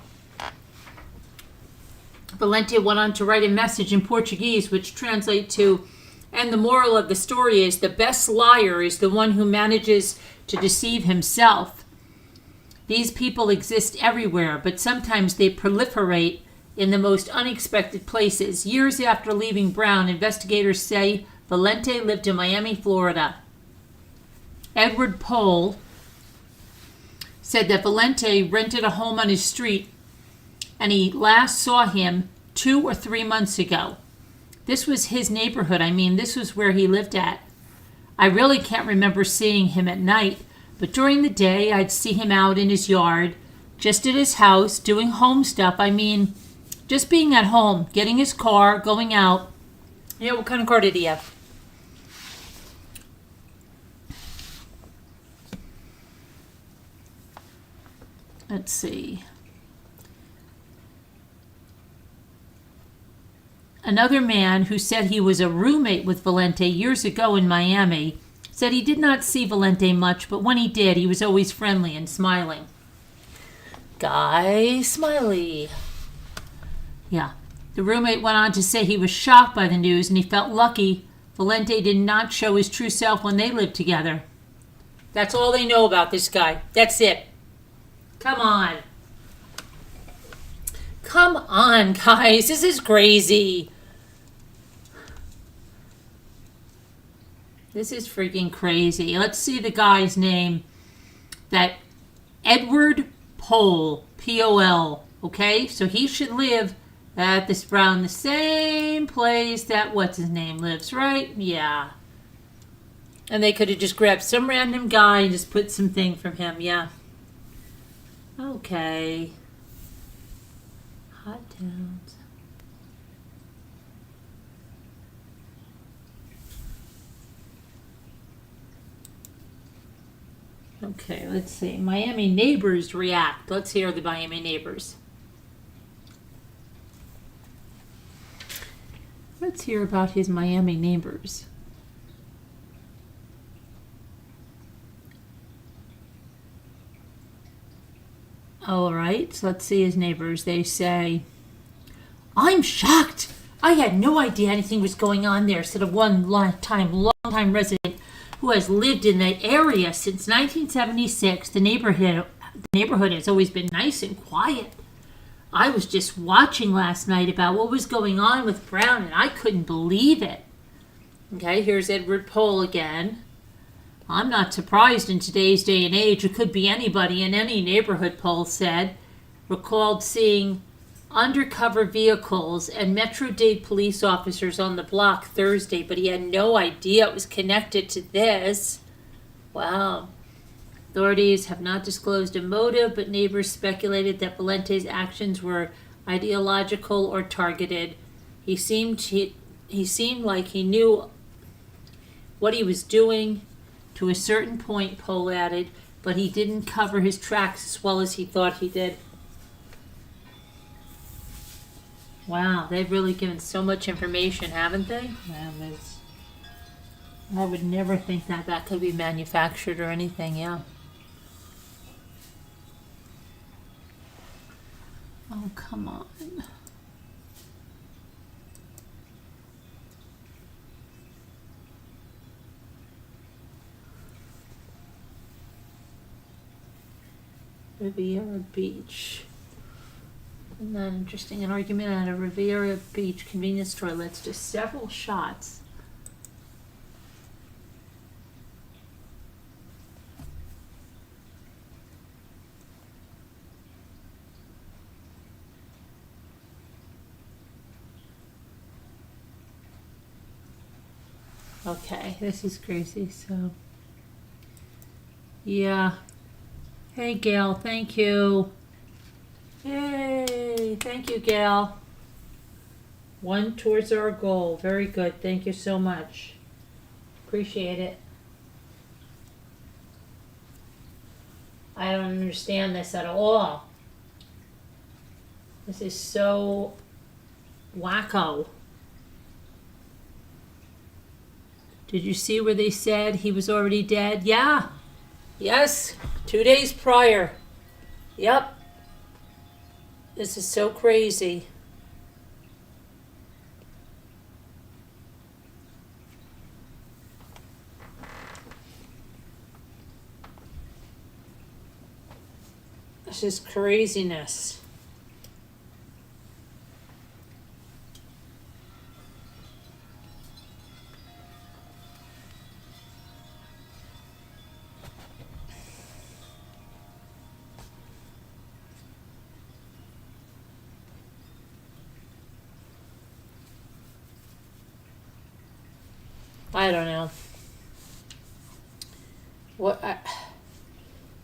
Valente went on to write a message in Portuguese which translates to, "And the moral of the story is the best liar is the one who manages to deceive himself. These people exist everywhere, but sometimes they proliferate in the most unexpected places." Years after leaving Brown, investigators say Valente lived in Miami, Florida. Edward Pohl said that Valente rented a home on his street and he last saw him 2 or 3 months ago. This was his neighborhood. I mean, this was where he lived at. I really can't remember seeing him at night, but during the day I'd see him out in his yard, just at his house, doing home stuff. I mean, just being at home, getting his car, going out. Yeah, what kind of car did he have? Let's see. Another man who said he was a roommate with Valente years ago in Miami said he did not see Valente much, but when he did, he was always friendly and smiling. Guy Smiley. Yeah. The roommate went on to say he was shocked by the news and he felt lucky Valente did not show his true self when they lived together. That's all they know about this guy. That's it. Come on. Come on, guys. This is crazy. This is freaking crazy. Let's see the guy's name. That Edward Pohl, P-O-L. Okay, so he should live at this around the same place that what's his name lives, right? Yeah. And they could have just grabbed some random guy and just put something from him. Yeah. Okay. Hot towns. Okay, let's see. Miami neighbors react. Let's hear the Miami neighbors. Let's hear about his Miami neighbors. All right, so let's see his neighbors. They say, "I'm shocked. I had no idea anything was going on there," said a long-time resident who has lived in the area since 1976. The neighborhood has always been nice and quiet. I was just watching last night about what was going on with Brown, and I couldn't believe it. Okay, here's Edward Pohl again. I'm not surprised in today's day and age. It could be anybody in any neighborhood, Pohl said. Recalled seeing undercover vehicles and Metro-Dade police officers on the block Thursday, but he had no idea it was connected to this. Wow. Authorities have not disclosed a motive, but neighbors speculated that Valente's actions were ideological or targeted. He seemed like he knew what he was doing to a certain point, Pohl added, but he didn't cover his tracks as well as he thought he did. Wow, they've really given so much information, haven't they? I would never think that could be manufactured or anything, yeah. Oh, come on. Riviera Beach. Isn't that interesting? An argument at a Riviera Beach convenience store led to several shots. Okay, this is crazy, so. Yeah. Hey, Gail, thank you. Yay, thank you, Gail. One towards our goal. Very good. Thank you so much. Appreciate it. I don't understand this at all. This is so wacko. Did you see where they said he was already dead? Yeah. Yes. 2 days prior. Yep. This is so crazy. This is craziness. I don't know.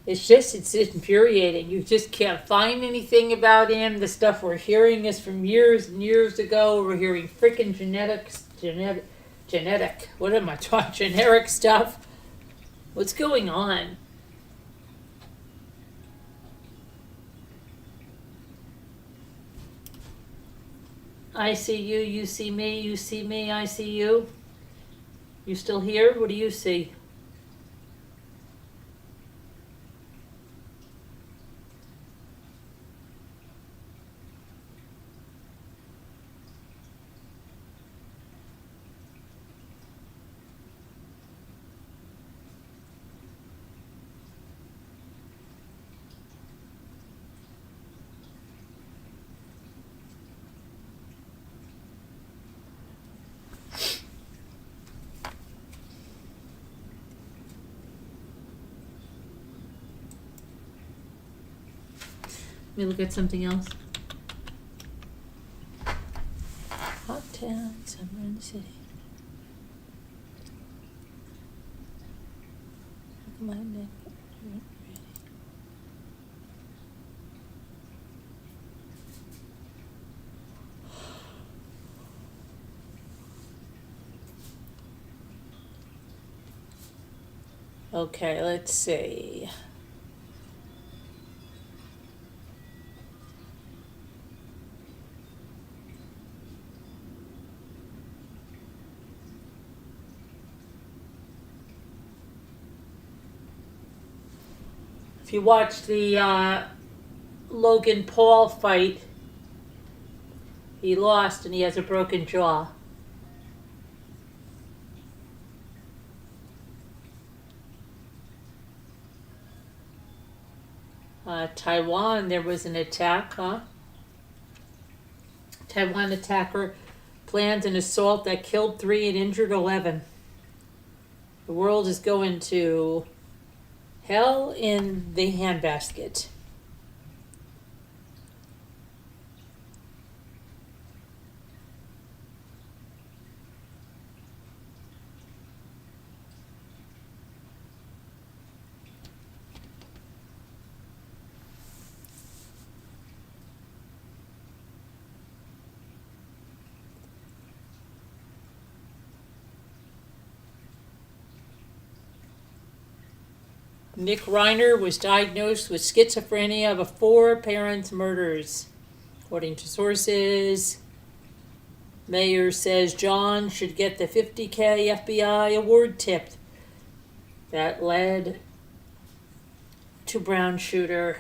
It's infuriating. You just can't find anything about him. The stuff we're hearing is from years and years ago. We're hearing freaking generic, what am I talking, generic stuff. What's going on? I see you, you see me, I see you. You still here? What do you see? Let me look at something else. Hot town, summer in the city. My neck. Okay, let's see. If you watch the Logan Paul fight, he lost and he has a broken jaw. Taiwan, there was an attack, huh? Taiwan attacker planned an assault that killed 3 and injured 11. The world is going to hell in the handbasket. Nick Reiner was diagnosed with schizophrenia before parents' murders. According to sources, Mayor says John should get the $50K FBI award tip that led to Brown shooter.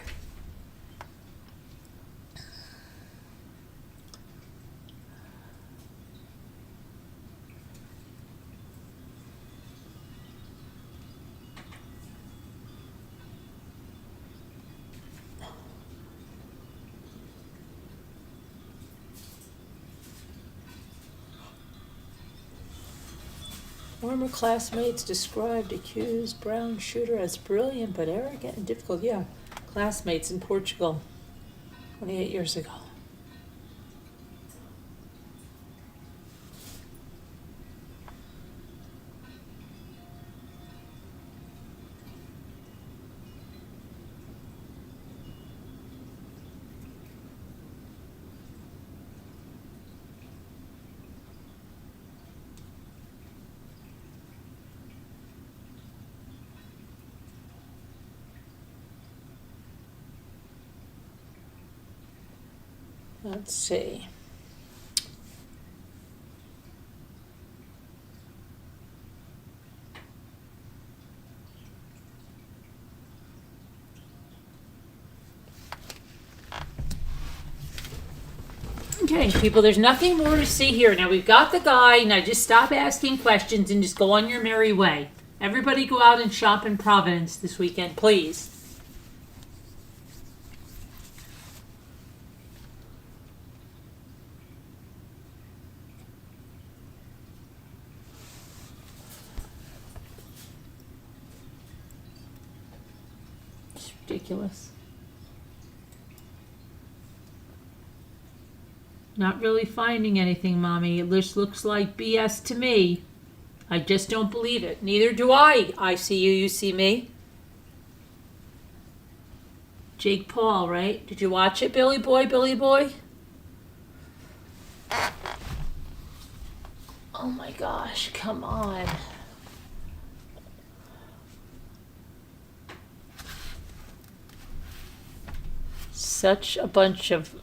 Former classmates described accused Brown shooter as brilliant but arrogant and difficult. Yeah, classmates in Portugal 28 years ago. Let's see. Okay, people, there's nothing more to see here. Now we've got the guy. Now just stop asking questions and just go on your merry way. Everybody go out and shop in Providence this weekend, please. It's ridiculous. Not really finding anything, Mommy. It just looks like BS to me. I just don't believe it. Neither do I. I see you, you see me. Jake Paul, right? Did you watch it, Billy Boy, Billy Boy? Oh my gosh, come on. Such a bunch of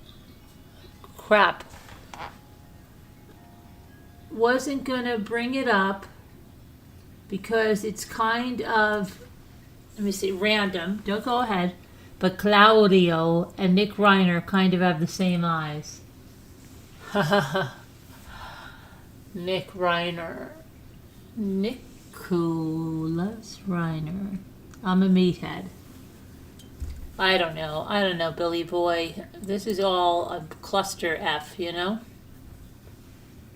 crap. Wasn't gonna bring it up because it's kind of, let me see, random. Don't go ahead. But Claudio and Nick Reiner kind of have the same eyes. Nick Reiner. Nicholas Reiner. I'm a meathead. I don't know, Billy Boy. This is all a cluster F, you know?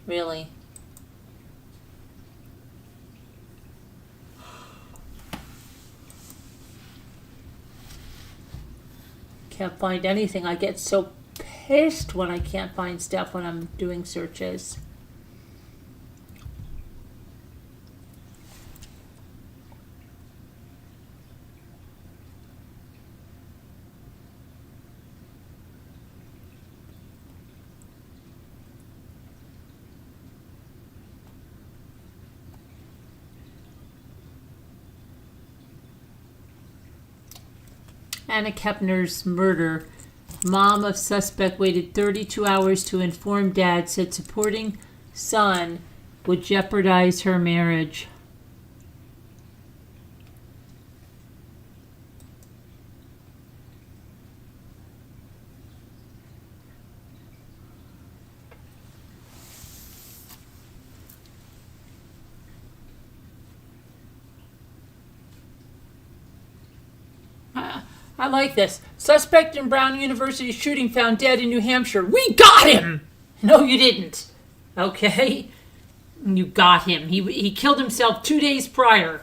Really. Can't find anything. I get so pissed when I can't find stuff when I'm doing searches. Hannah Kepner's murder. Mom of suspect waited 32 hours to inform dad, said supporting son would jeopardize her marriage. I like this. Suspect in Brown University shooting found dead in New Hampshire. We got him! No, you didn't. Okay? You got him. He killed himself 2 days prior.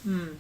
Hmm.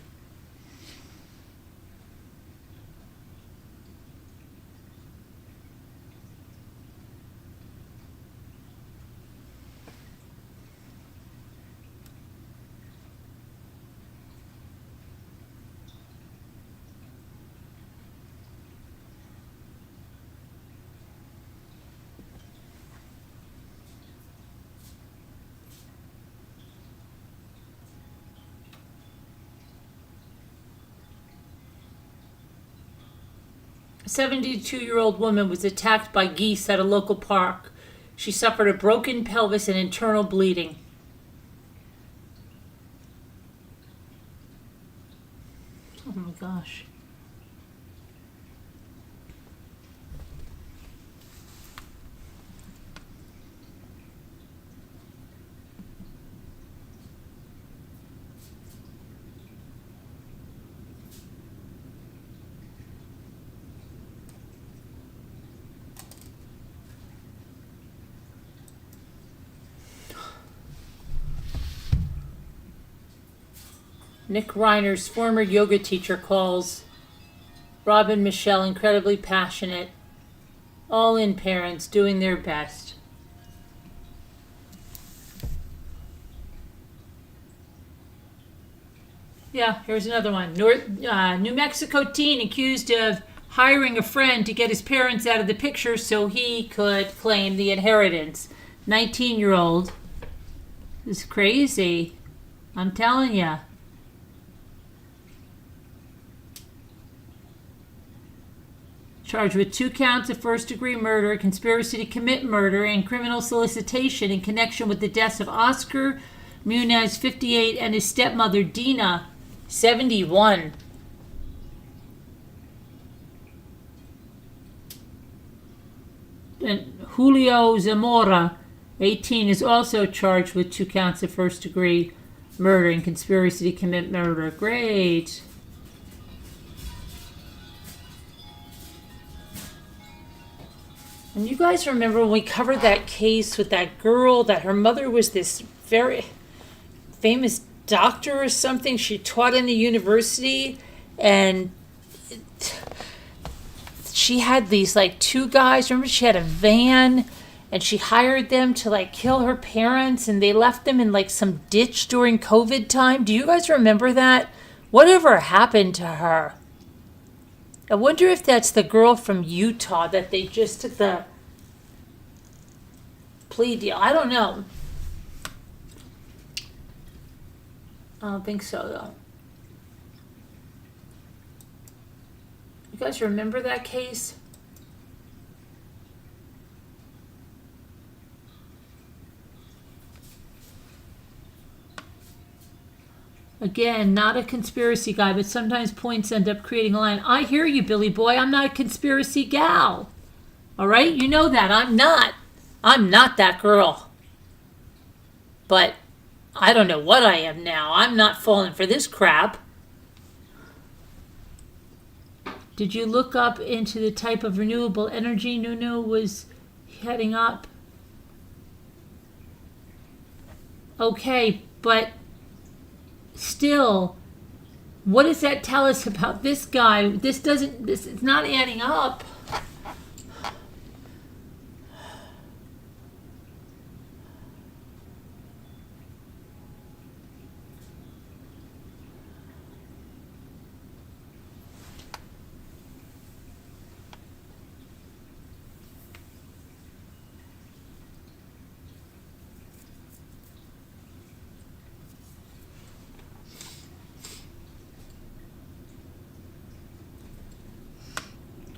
72-year-old woman was attacked by geese at a local park. She suffered a broken pelvis and internal bleeding. Oh my gosh. Nick Reiner's former yoga teacher calls Rob and Michelle incredibly passionate. All in parents doing their best. Yeah, here's another one. New Mexico teen accused of hiring a friend to get his parents out of the picture so he could claim the inheritance. 19-year-old. This is crazy. I'm telling you. Charged with 2 counts of first-degree murder, conspiracy to commit murder, and criminal solicitation in connection with the deaths of Oscar Muniz, 58, and his stepmother, Dina, 71. And Julio Zamora, 18, is also charged with 2 counts of first-degree murder and conspiracy to commit murder. Great. And you guys remember when we covered that case with that girl that her mother was this very famous doctor or something? She taught in the university, and she had these like 2 guys. Remember, she had a van and she hired them to like kill her parents, and they left them in like some ditch during COVID time. Do you guys remember that? Whatever happened to her? I wonder if that's the girl from Utah that they just took the plea deal. I don't know. I don't think so, though. You guys remember that case? Again, not a conspiracy guy, but sometimes points end up creating a line. I hear you, Billy boy. I'm not a conspiracy gal. All right? You know that. I'm not. I'm not that girl. But I don't know what I am now. I'm not falling for this crap. Did you look up into the type of renewable energy Nunu was heading up? Okay, but still, what does that tell us about this guy? This is not adding up.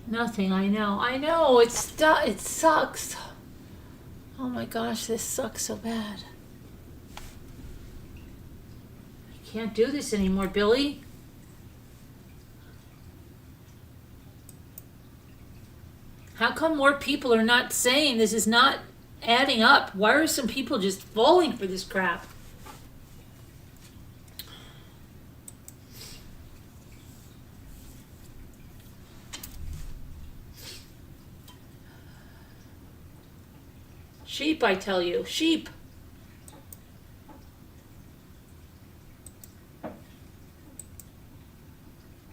Nothing, I know. I know, it sucks. Oh my gosh, this sucks so bad. I can't do this anymore, Billy. How come more people are not saying this is not adding up? Why are some people just falling for this crap? Sheep, I tell you. Sheep.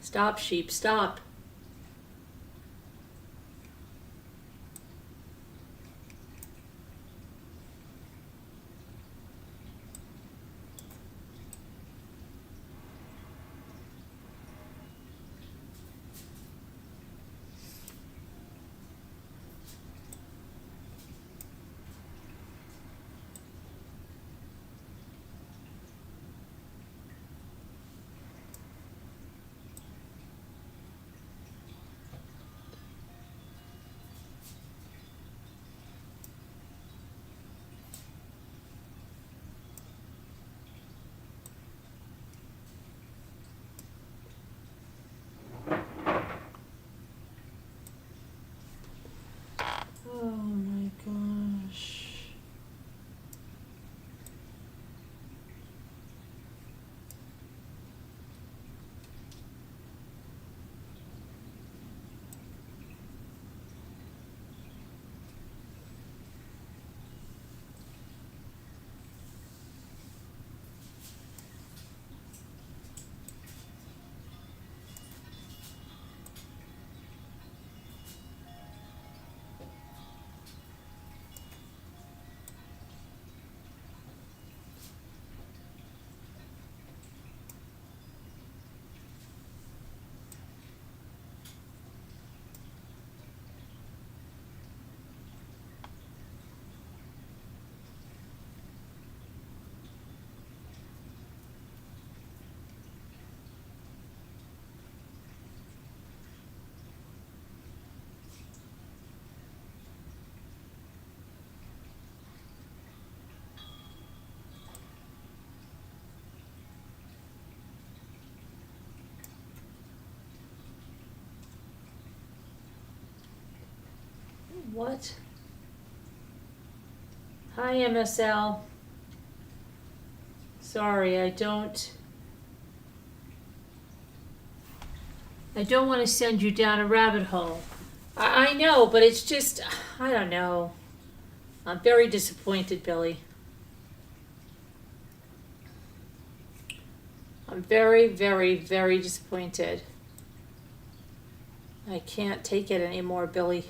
Stop, sheep, stop. Oh my gosh. What? Hi, MSL. Sorry, I don't want to send you down a rabbit hole. I know, but it's just, I don't know. I'm very disappointed, Billy. I'm very, very, very disappointed. I can't take it anymore, Billy.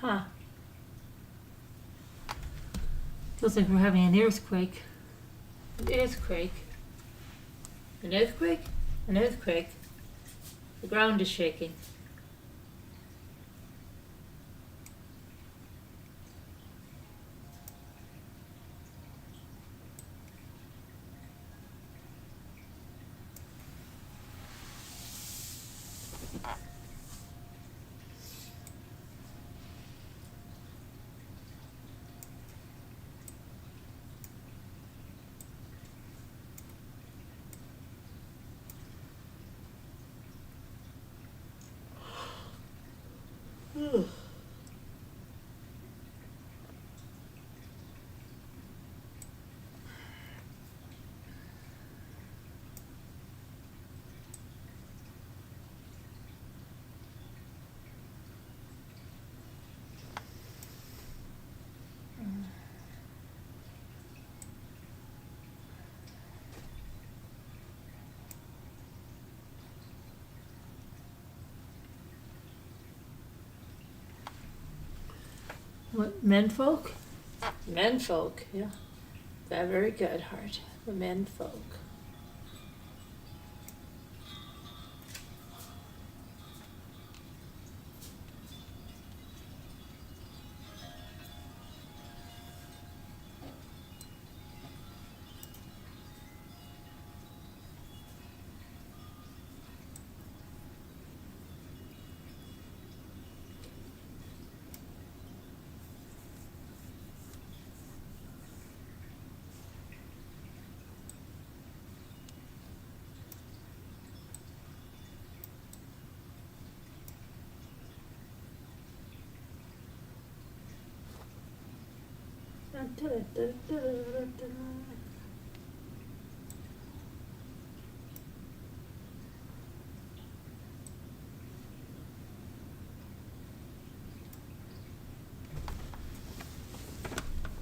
Huh. Feels like we're having an earthquake. An earthquake. An earthquake? An earthquake. The ground is shaking. What, menfolk? Menfolk, yeah. They're very good, Heart. The menfolk.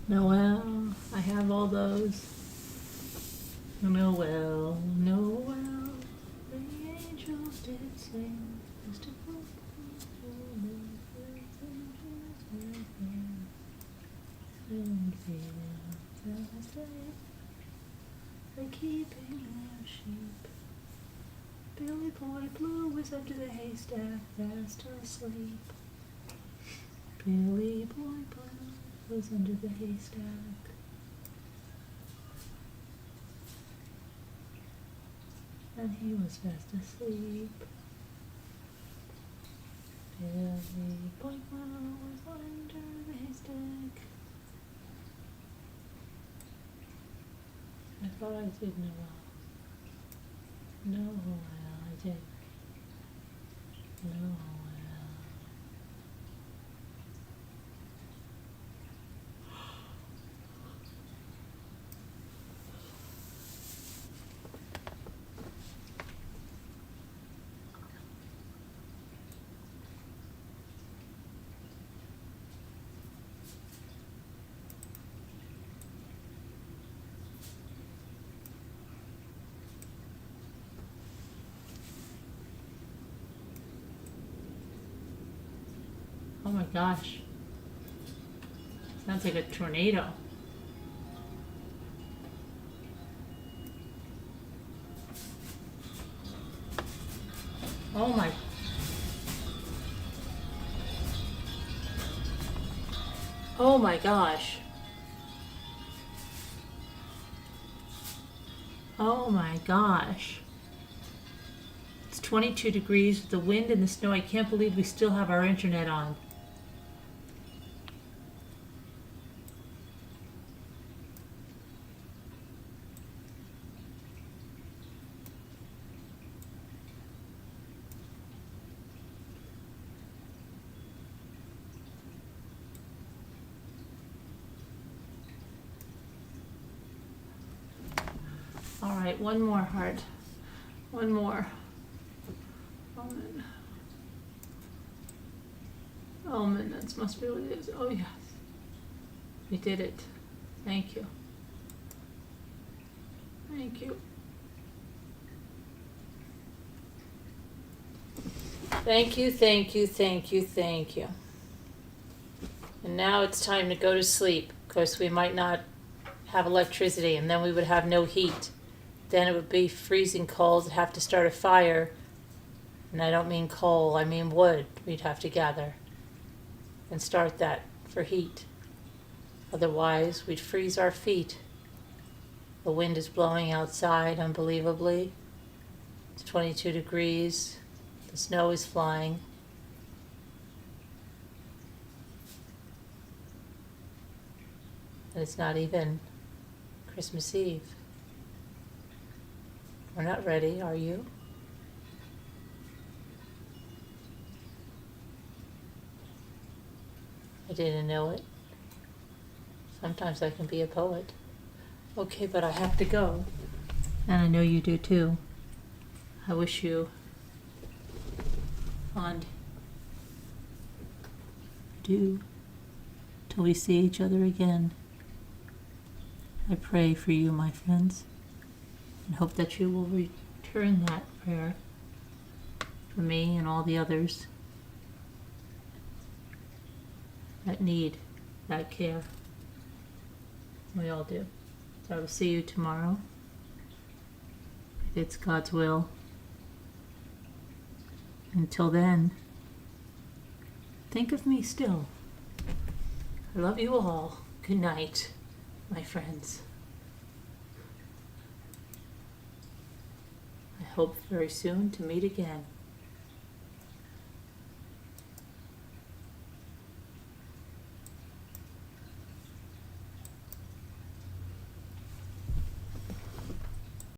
Noel, I have all those. Noel, Noel, the angels did sing. Mr. They're keeping their sheep. Billy Boy Blue was under the haystack, fast asleep. Billy Boy Blue was under the haystack. And he was fast asleep. Billy Boy Blue was under the haystack. I thought I did Noel. Noel, I did. Noel. Oh my gosh. Sounds like a tornado. Oh my. Oh my gosh. Oh my gosh. It's 22 degrees with the wind and the snow. I can't believe we still have our internet on. All right, one more, Heart. One more. Almond. Almond, that must be what it is. Oh, yes. We did it. Thank you. Thank you. Thank you, thank you, thank you, thank you. And now it's time to go to sleep. Of course, we might not have electricity, and then we would have no heat. Then it would be freezing cold, have to start a fire. And I don't mean coal, I mean wood we'd have to gather and start that for heat. Otherwise, we'd freeze our feet. The wind is blowing outside unbelievably. It's 22 degrees. The snow is flying. And it's not even Christmas Eve. We're not ready, are you? I didn't know it. Sometimes I can be a poet. Okay, but I have to go. And I know you do too. I wish you fond adieu till we see each other again. I pray for you, my friends, and hope that you will return that prayer for me and all the others that need that care. We all do. So I will see you tomorrow, if it's God's will. Until then, think of me still. I love you all. Good night, my friends. I hope very soon to meet again.